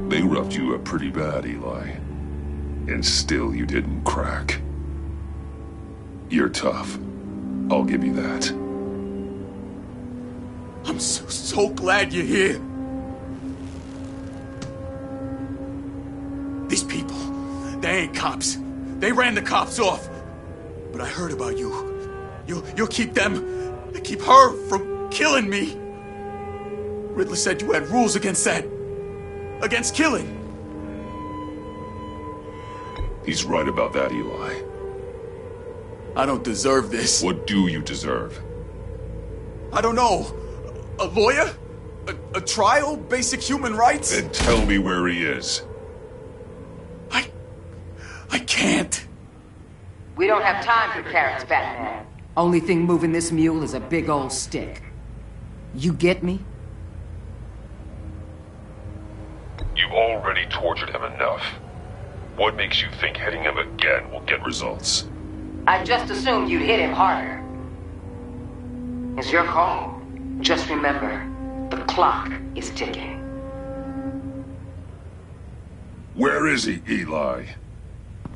They roughed you up pretty bad, Eli. And still you didn't crack. You're tough. I'll give you that. I'm so glad you're here. These people, they ain't cops. They ran the cops off. But I heard about you. You'll keep them, keep her from killing me. Riddler said you had rules against that. Against killing. He's right about that, Eli. I don't deserve this. What do you deserve? I don't know. A lawyer? A trial? Basic human rights? Then tell me where he is. I can't. We don't have time for carrots, Batman. Only thing moving this mule is a big old stick. You get me? You've already tortured him enough. What makes you think hitting him again will get results? I just assumed you'd hit him harder. It's your call. Just remember, the clock is ticking. Where is he, Eli?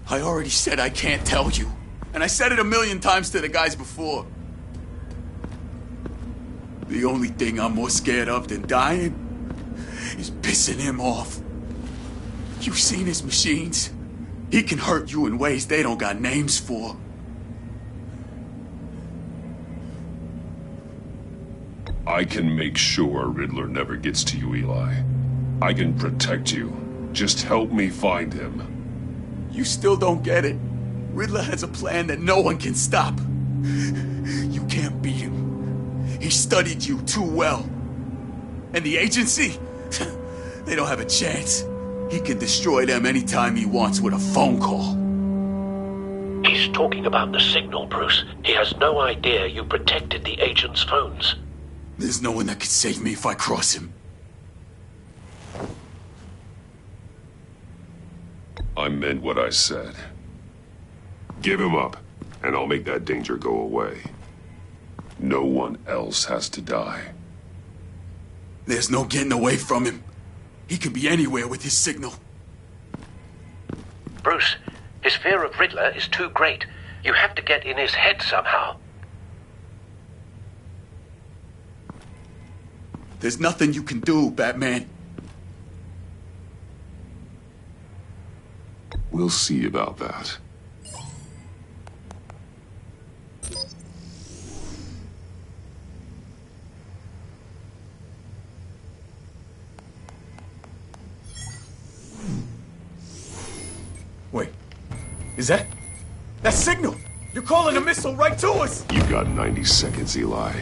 I already said I can't tell you. And I said it 1,000,000 times to the guys before. The only thing I'm more scared of than dying is pissing him off. You've seen his machines. He can hurt you in ways they don't got names for. I can make sure Riddler never gets to you, Eli. I can protect you. Just help me find him. You still don't get it. Riddler has a plan that no one can stop. You can't beat him. He studied you too well. And the agency? They don't have a chance. He can destroy them anytime he wants with a phone call. He's talking about the signal, Bruce. He has no idea you protected the agent's phones. There's no one that can save me if I cross him. I meant what I said. Give him up, and I'll make that danger go away. No one else has to die. There's no getting away from him. He can be anywhere with his signal. Bruce, his fear of Riddler is too great. You have to get in his head somehow. There's nothing you can do, Batman. We'll see about that. Is that signal? You're calling a missile right to us! You got 90 seconds, Eli.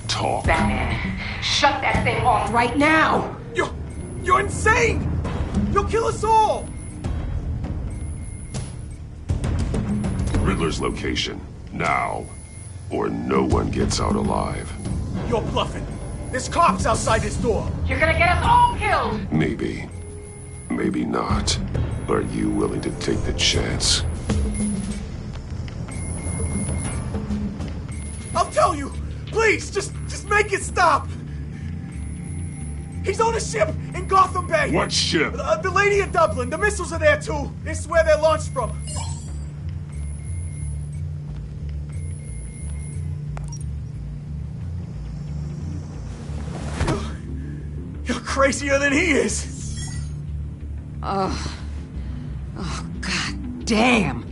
Talk. Batman, shut that thing off right now! You're insane! You'll kill us all! Riddler's location, now. Or no one gets out alive. You're bluffing. There's cops outside this door. You're gonna get us all killed! Maybe. Maybe not. Are you willing to take the chance? I'll tell you! Please, just make it stop! He's on a ship in Gotham Bay! What ship? The Lady of Dublin. The missiles are there, too. It's where they're launched from. You're crazier than he is! Oh, God damn!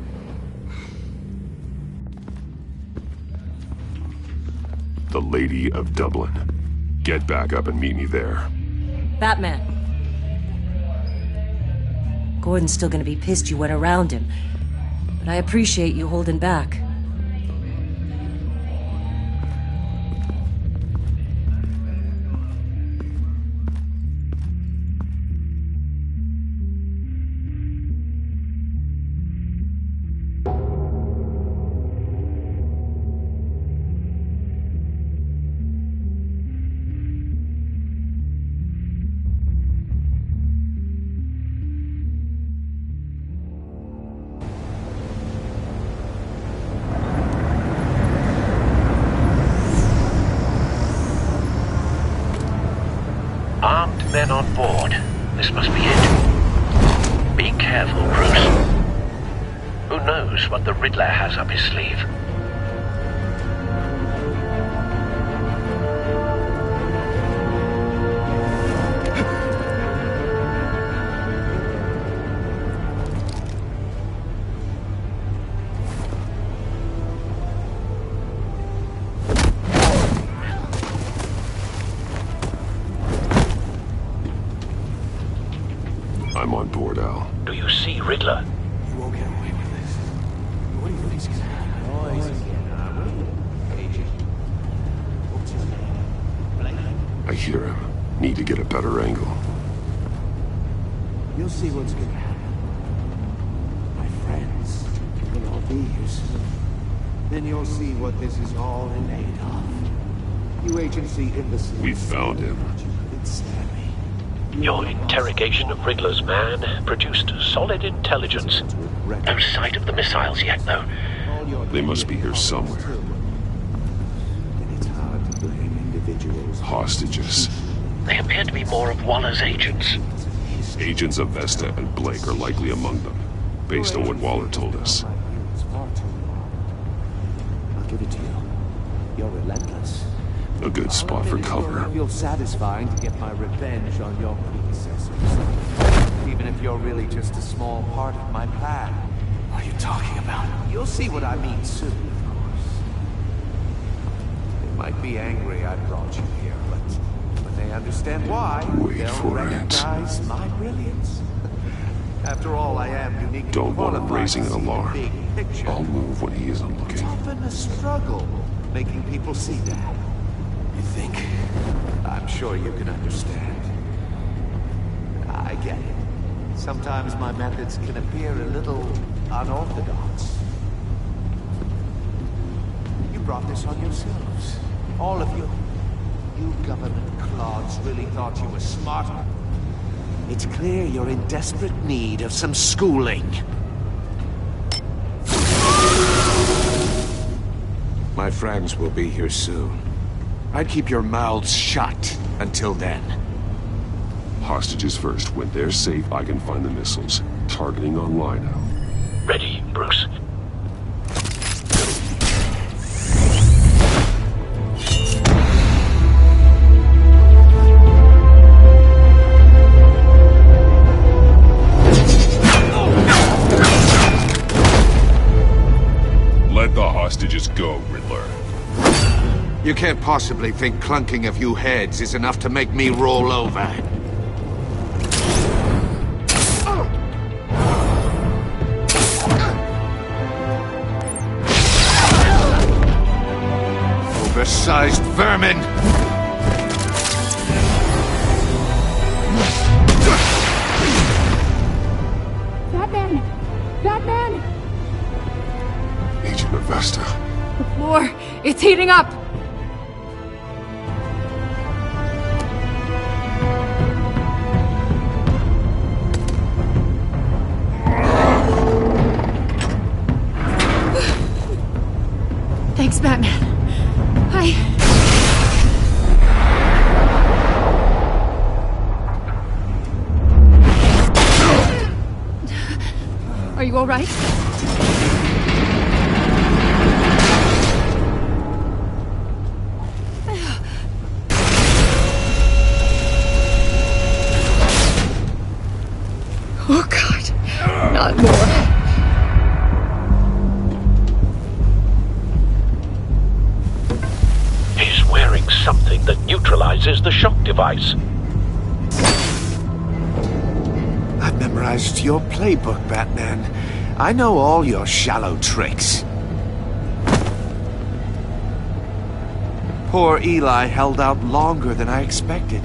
The Lady of Dublin. Get back up and meet me there. Batman. Gordon's still gonna be pissed you went around him, but I appreciate you holding back. Armed men on board. This must be it. Be careful, Bruce. Who knows what the Riddler has up his sleeve? I'm on board, Al. Do you see Riddler? You won't get away with this. What do you think he's gonna I hear him. Need to get a better angle. You'll see what's gonna happen. My friends will all be here soon. Then you'll see what this is all in aid of. You agency imbeciles. We found him. Your interrogation of Riddler's man produced solid intelligence. No sight of the missiles yet, though. They must be here somewhere. Hostages. They appear to be more of Waller's agents. Agents of Vesta and Blake are likely among them, based on what Waller told us. I'll give it to you. You're relentless. A good spot for cover. I feel satisfying to get my revenge on your predecessors. Even if you're really just a small part of my plan. What are you talking about? You'll see what I mean soon, of course. They might be angry I brought you here, but when they understand why, they'll recognize my brilliance. After all, I am uniquely Don't want him qualified raising to an see the alarm. big picture. I'll move when he isn't looking. It's often a struggle making people see that. You think? I'm sure you can understand. I get it. Sometimes my methods can appear a little unorthodox. You brought this on yourselves. All of you. You government clods really thought you were smarter. It's clear you're in desperate need of some schooling. My friends will be here soon. I'd keep your mouths shut until then. Hostages first. When they're safe, I can find the missiles. Targeting online now. Ready, Bruce. Let the hostages go, Riddler. You can't possibly think clunking a few heads is enough to make me roll over. Oversized vermin! Batman! Batman! Agent Avesta. The floor, it's heating up! Thanks, Batman. Are you all right? Oh, God. Not more. He's wearing something that neutralizes the shock device. I've memorized your playbook, Batman. I know all your shallow tricks. Poor Eli held out longer than I expected,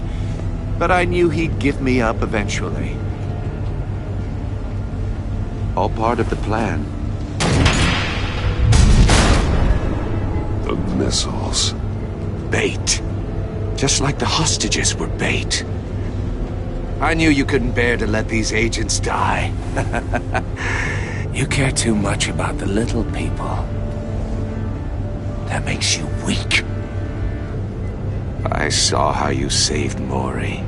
but I knew he'd give me up eventually. All part of the plan. The missiles. Bait. Just like the hostages were bait. I knew you couldn't bear to let these agents die. You care too much about the little people. That makes you weak. I saw how you saved Maury.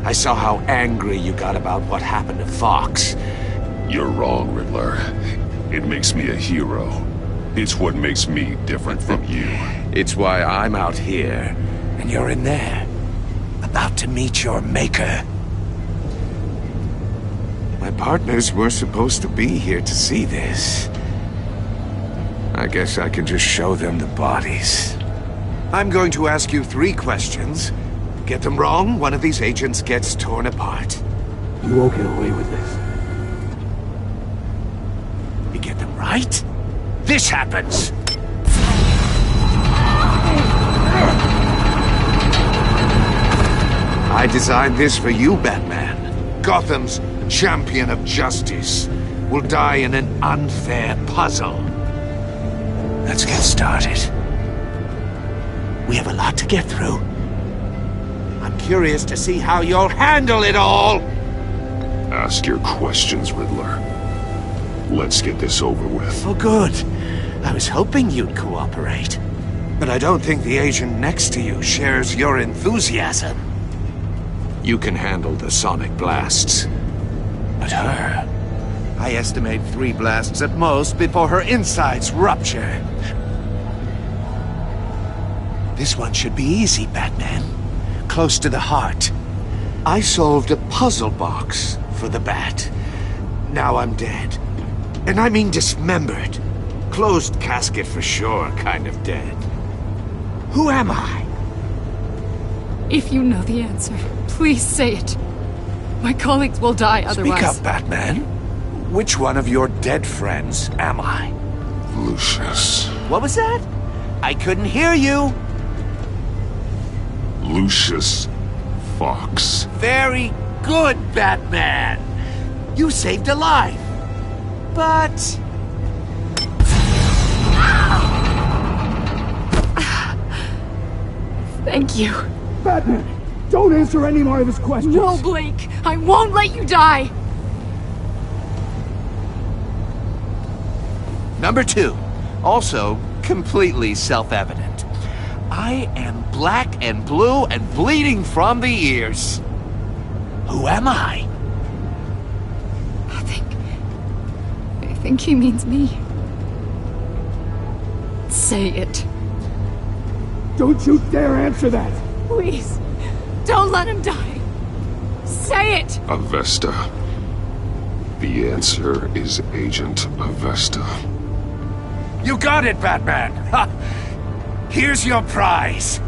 I saw how angry you got about what happened to Fox. You're wrong, Riddler. It makes me a hero. It's what makes me different from you. It's why I'm out here, and you're in there. About to meet your maker. My partners were supposed to be here to see this. I guess I can just show them the bodies. I'm going to ask you 3 questions. Get them wrong, one of these agents gets torn apart. You won't get away with this. You get them right, this happens! I designed this for you, Batman. Gotham's champion of justice will die in an unfair puzzle. Let's get started. We have a lot to get through. I'm curious to see how you'll handle it all! Ask your questions, Riddler. Let's get this over with. Oh, good. I was hoping you'd cooperate. But I don't think the agent next to you shares your enthusiasm. You can handle the sonic blasts. But her... I estimate 3 blasts at most before her insides rupture. This one should be easy, Batman. Close to the heart. I solved a puzzle box for the Bat. Now I'm dead. And I mean dismembered. Closed casket for sure, kind of dead. Who am I? If you know the answer, please say it. My colleagues will die otherwise. Speak up, Batman. Which one of your dead friends am I? Lucius. What was that? I couldn't hear you. Lucius Fox. Very good, Batman. You saved a life. But... Thank you. Batman, don't answer any more of his questions. No, Blake. I won't let you die. Number 2. Also completely self-evident. I am black and blue and bleeding from the ears. Who am I? I think he means me. Say it. Don't you dare answer that! Please, don't let him die. Say it! Avesta. The answer is Agent Avesta. You got it, Batman! Ha! Here's your prize!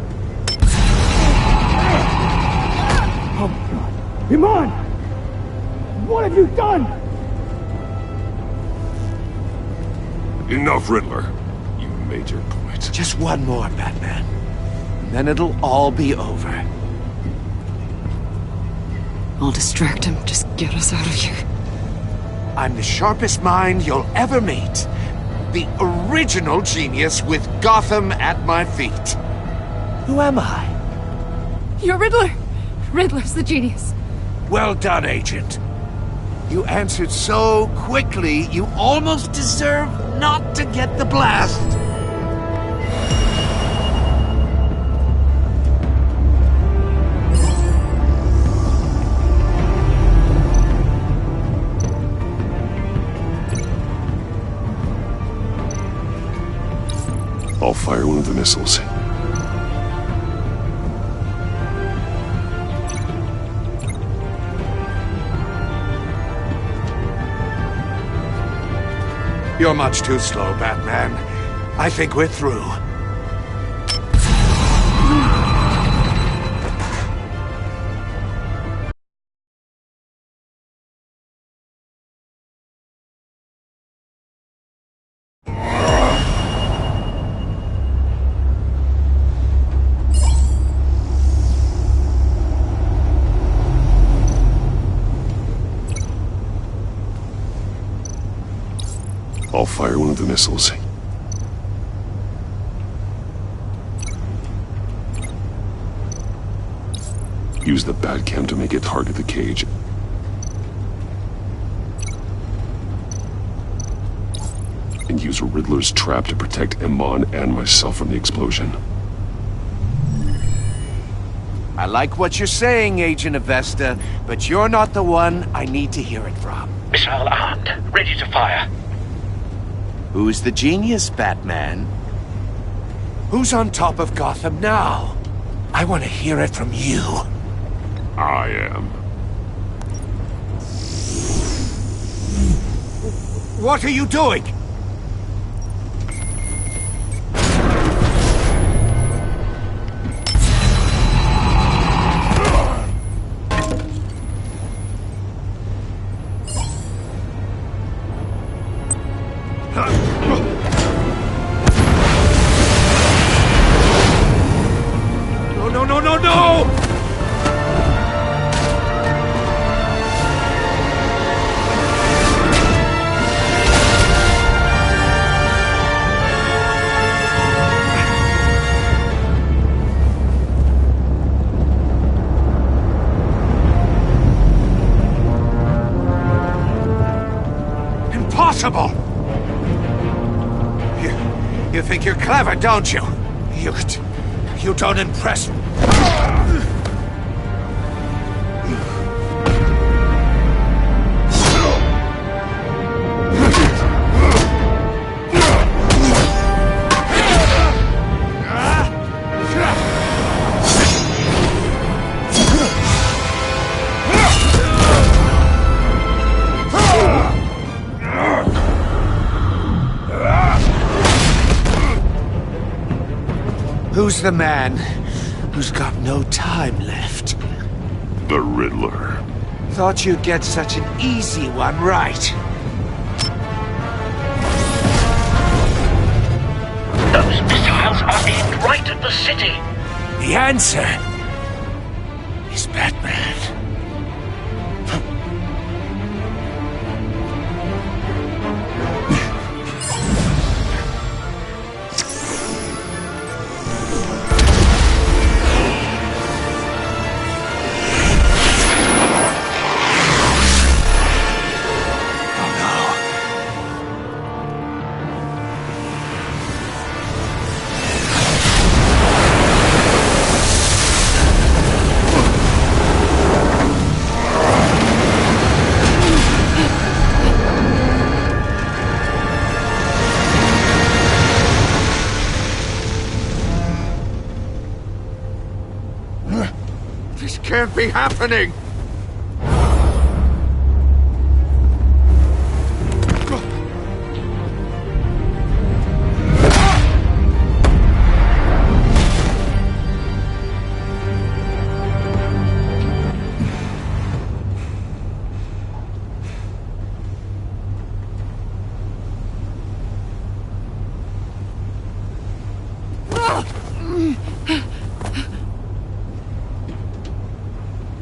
Oh my god. Iman! What have you done? Enough, Riddler. You made your point. right. Just one more, Batman. And then it'll all be over. I'll distract him. Just get us out of here. I'm the sharpest mind you'll ever meet. The original genius with Gotham at my feet. Who am I? You're Riddler. Riddler's the genius. Well done, Agent. You answered so quickly, you almost deserve not to get the blast. I'll fire one of the missiles. You're much too slow, Batman. I think we're through. I'll fire one of the missiles. Use the Batcam to make it target the cage. And use Riddler's trap to protect Iman and myself from the explosion. I like what you're saying, Agent Avesta, but you're not the one I need to hear it from. Missile armed, ready to fire. Who's the genius, Batman? Who's on top of Gotham now? I want to hear it from you. I am. What are you doing? Impossible! You think you're clever, don't you? You don't impress me. Who's the man who's got no time left? The Riddler. Thought you'd get such an easy one right. Those missiles are aimed right at the city. The answer is Batman. This can't be happening!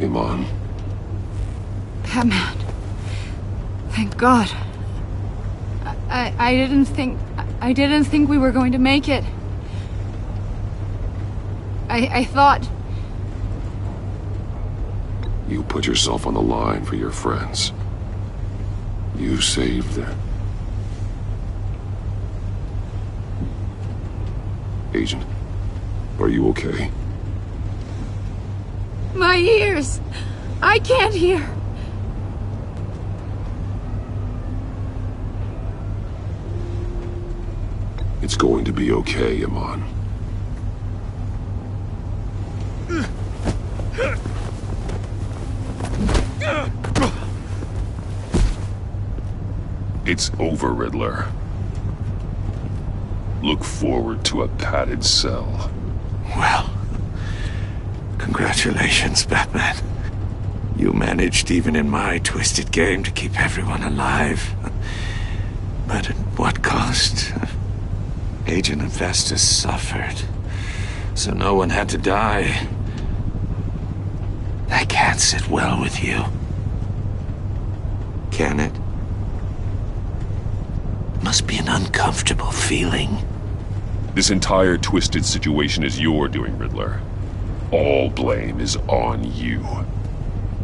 Iman. Batman. Thank God. I didn't think we were going to make it. I thought... You put yourself on the line for your friends. You saved them. Agent, are you okay? My ears! I can't hear! It's going to be okay, Iman. It's over, Riddler. Look forward to a padded cell. Well, congratulations, Batman. You managed, even in my twisted game, to keep everyone alive. But at what cost? Agent Infestus suffered, so no one had to die. That can't sit well with you. Can it? Must be an uncomfortable feeling. This entire twisted situation is your doing, Riddler. All blame is on you.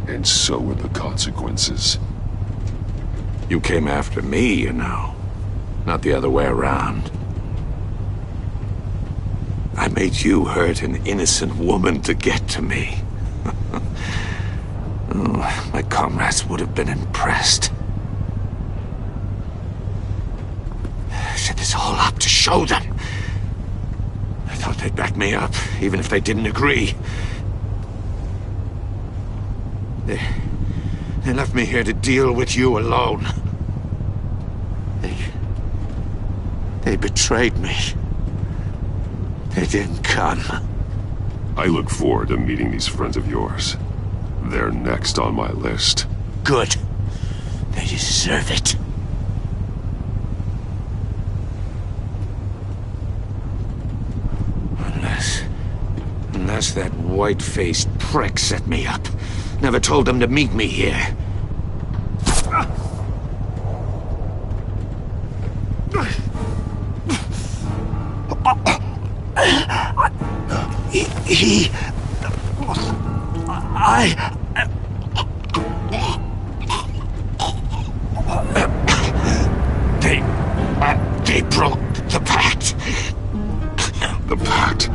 And so are the consequences. You came after me, you know. Not the other way around. I made you hurt an innocent woman to get to me. Oh, my comrades would have been impressed. I set this all up to show them. I thought they'd back me up, even if they didn't agree. They left me here to deal with you alone. They betrayed me. They didn't come. I look forward to meeting these friends of yours. They're next on my list. Good. They deserve it. Unless that white-faced prick set me up. Never told them to meet me here. They broke the pact. The pact?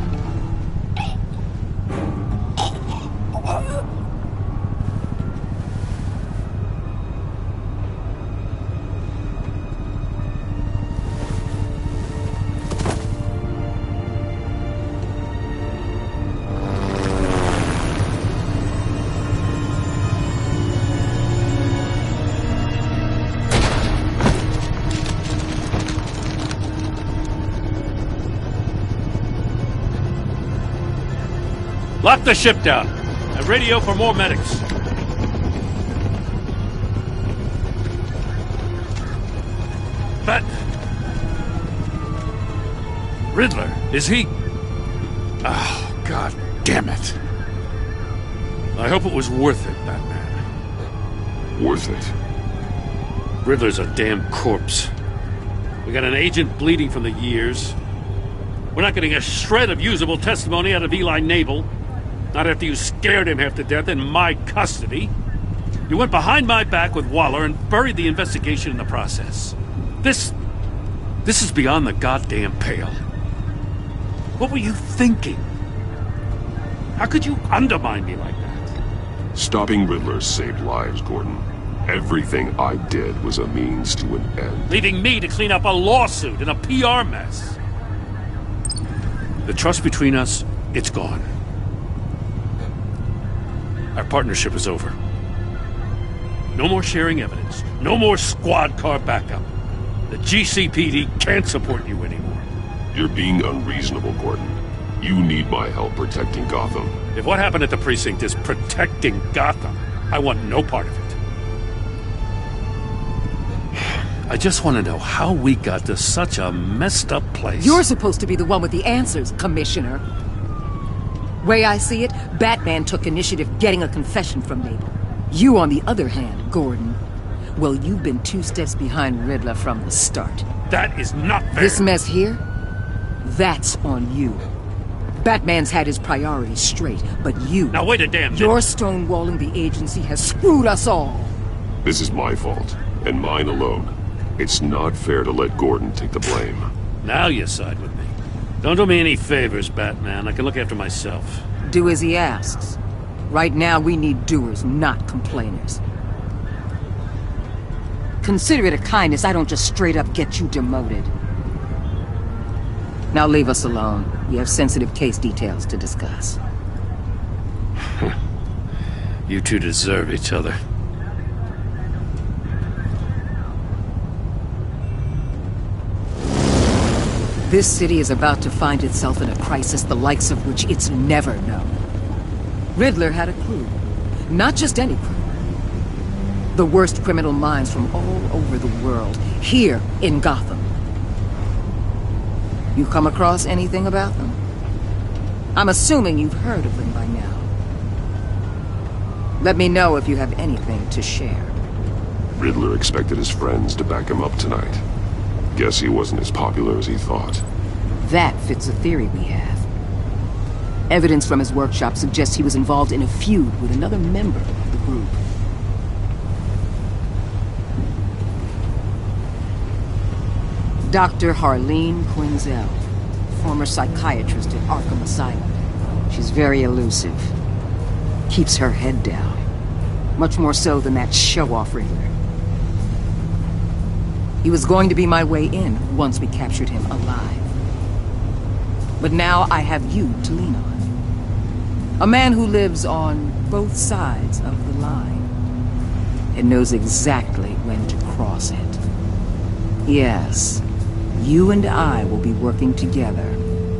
Lock the ship down and radio for more medics. But Riddler, is he? Oh, God damn it. I hope it was worth it, Batman. Worth it? Riddler's a damn corpse. We got an agent bleeding from the years. We're not getting a shred of usable testimony out of Eli Nabel. Not after you scared him half to death in my custody. You went behind my back with Waller and buried the investigation in the process. This is beyond the goddamn pale. What were you thinking? How could you undermine me like that? Stopping Riddler saved lives, Gordon. Everything I did was a means to an end. Leaving me to clean up a lawsuit and a PR mess. The trust between us, it's gone. Our partnership is over. No more sharing evidence. No more squad car backup. The GCPD can't support you anymore. You're being unreasonable, Gordon. You need my help protecting Gotham. If what happened at the precinct is protecting Gotham, I want no part of it. I just want to know how we got to such a messed up place. You're supposed to be the one with the answers, Commissioner. Way I see it, Batman took initiative getting a confession from Mabel. You, on the other hand, Gordon, well, you've been 2 steps behind Riddler from the start. That is not fair. This mess here, that's on you. Batman's had his priorities straight, but you... Now wait a damn minute. Your stonewalling the agency has screwed us all. This is my fault, and mine alone. It's not fair to let Gordon take the blame. Now you side with me. Don't do me any favors, Batman. I can look after myself. Do as he asks. Right now, we need doers, not complainers. Consider it a kindness I don't just straight up get you demoted. Now leave us alone. We have sensitive case details to discuss. You two deserve each other. This city is about to find itself in a crisis the likes of which it's never known. Riddler had a crew. Not just any crew. The worst criminal minds from all over the world, here in Gotham. You come across anything about them? I'm assuming you've heard of them by now. Let me know if you have anything to share. Riddler expected his friends to back him up tonight. Guess he wasn't as popular as he thought. That fits a theory we have. Evidence from his workshop suggests he was involved in a feud with another member of the group. Dr. Harleen Quinzel, former psychiatrist at Arkham Asylum. She's very elusive. Keeps her head down. Much more so than that show-off Riddler. He was going to be my way in once we captured him alive. But now I have you to lean on. A man who lives on both sides of the line and knows exactly when to cross it. Yes, you and I will be working together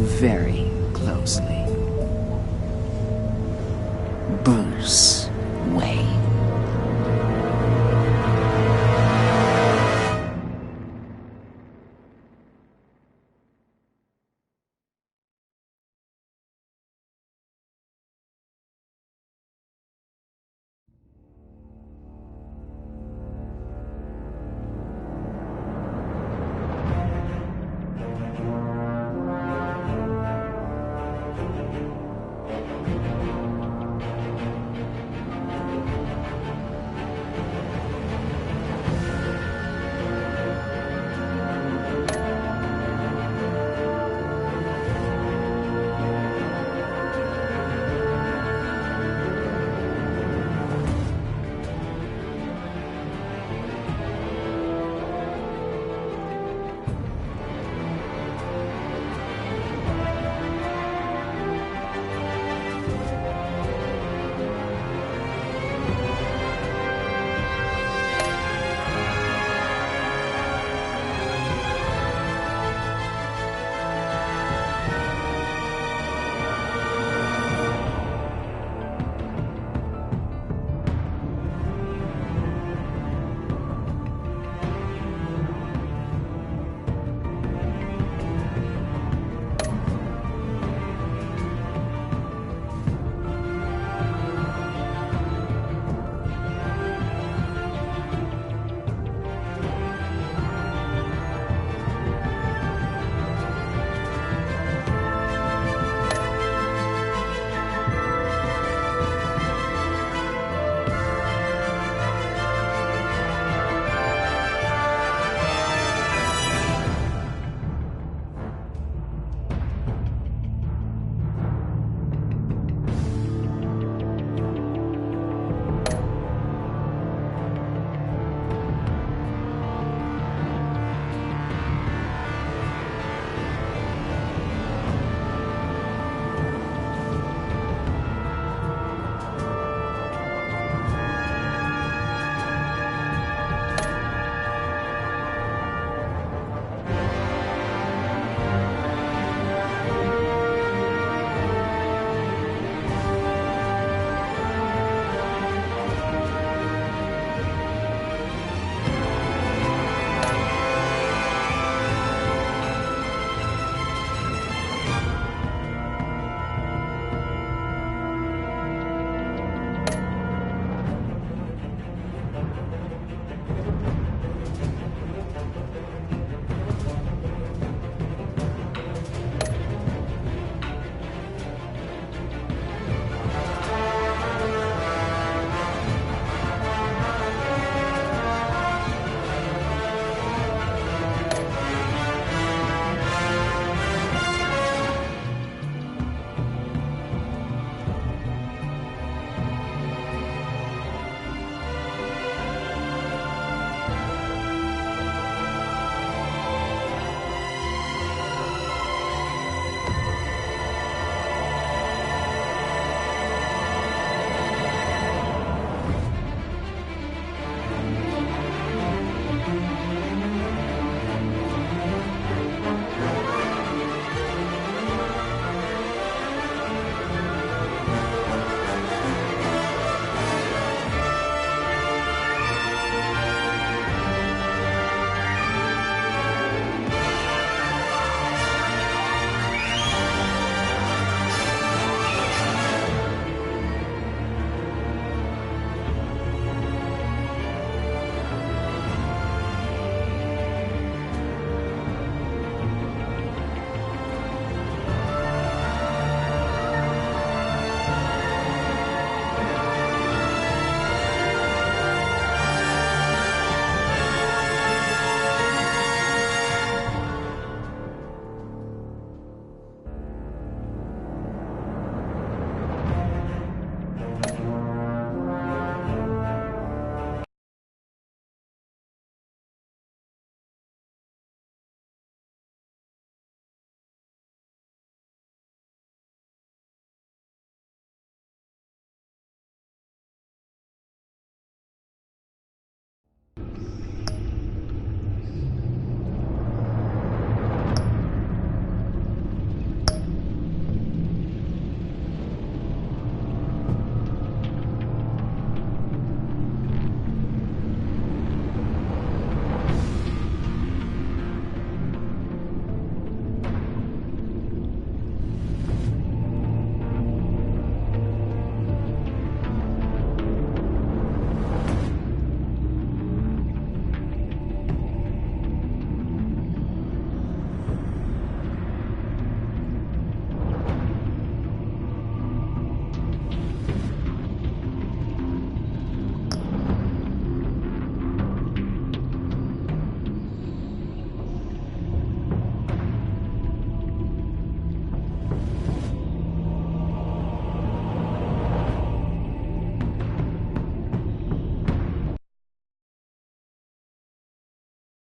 very closely. Bruce Wayne.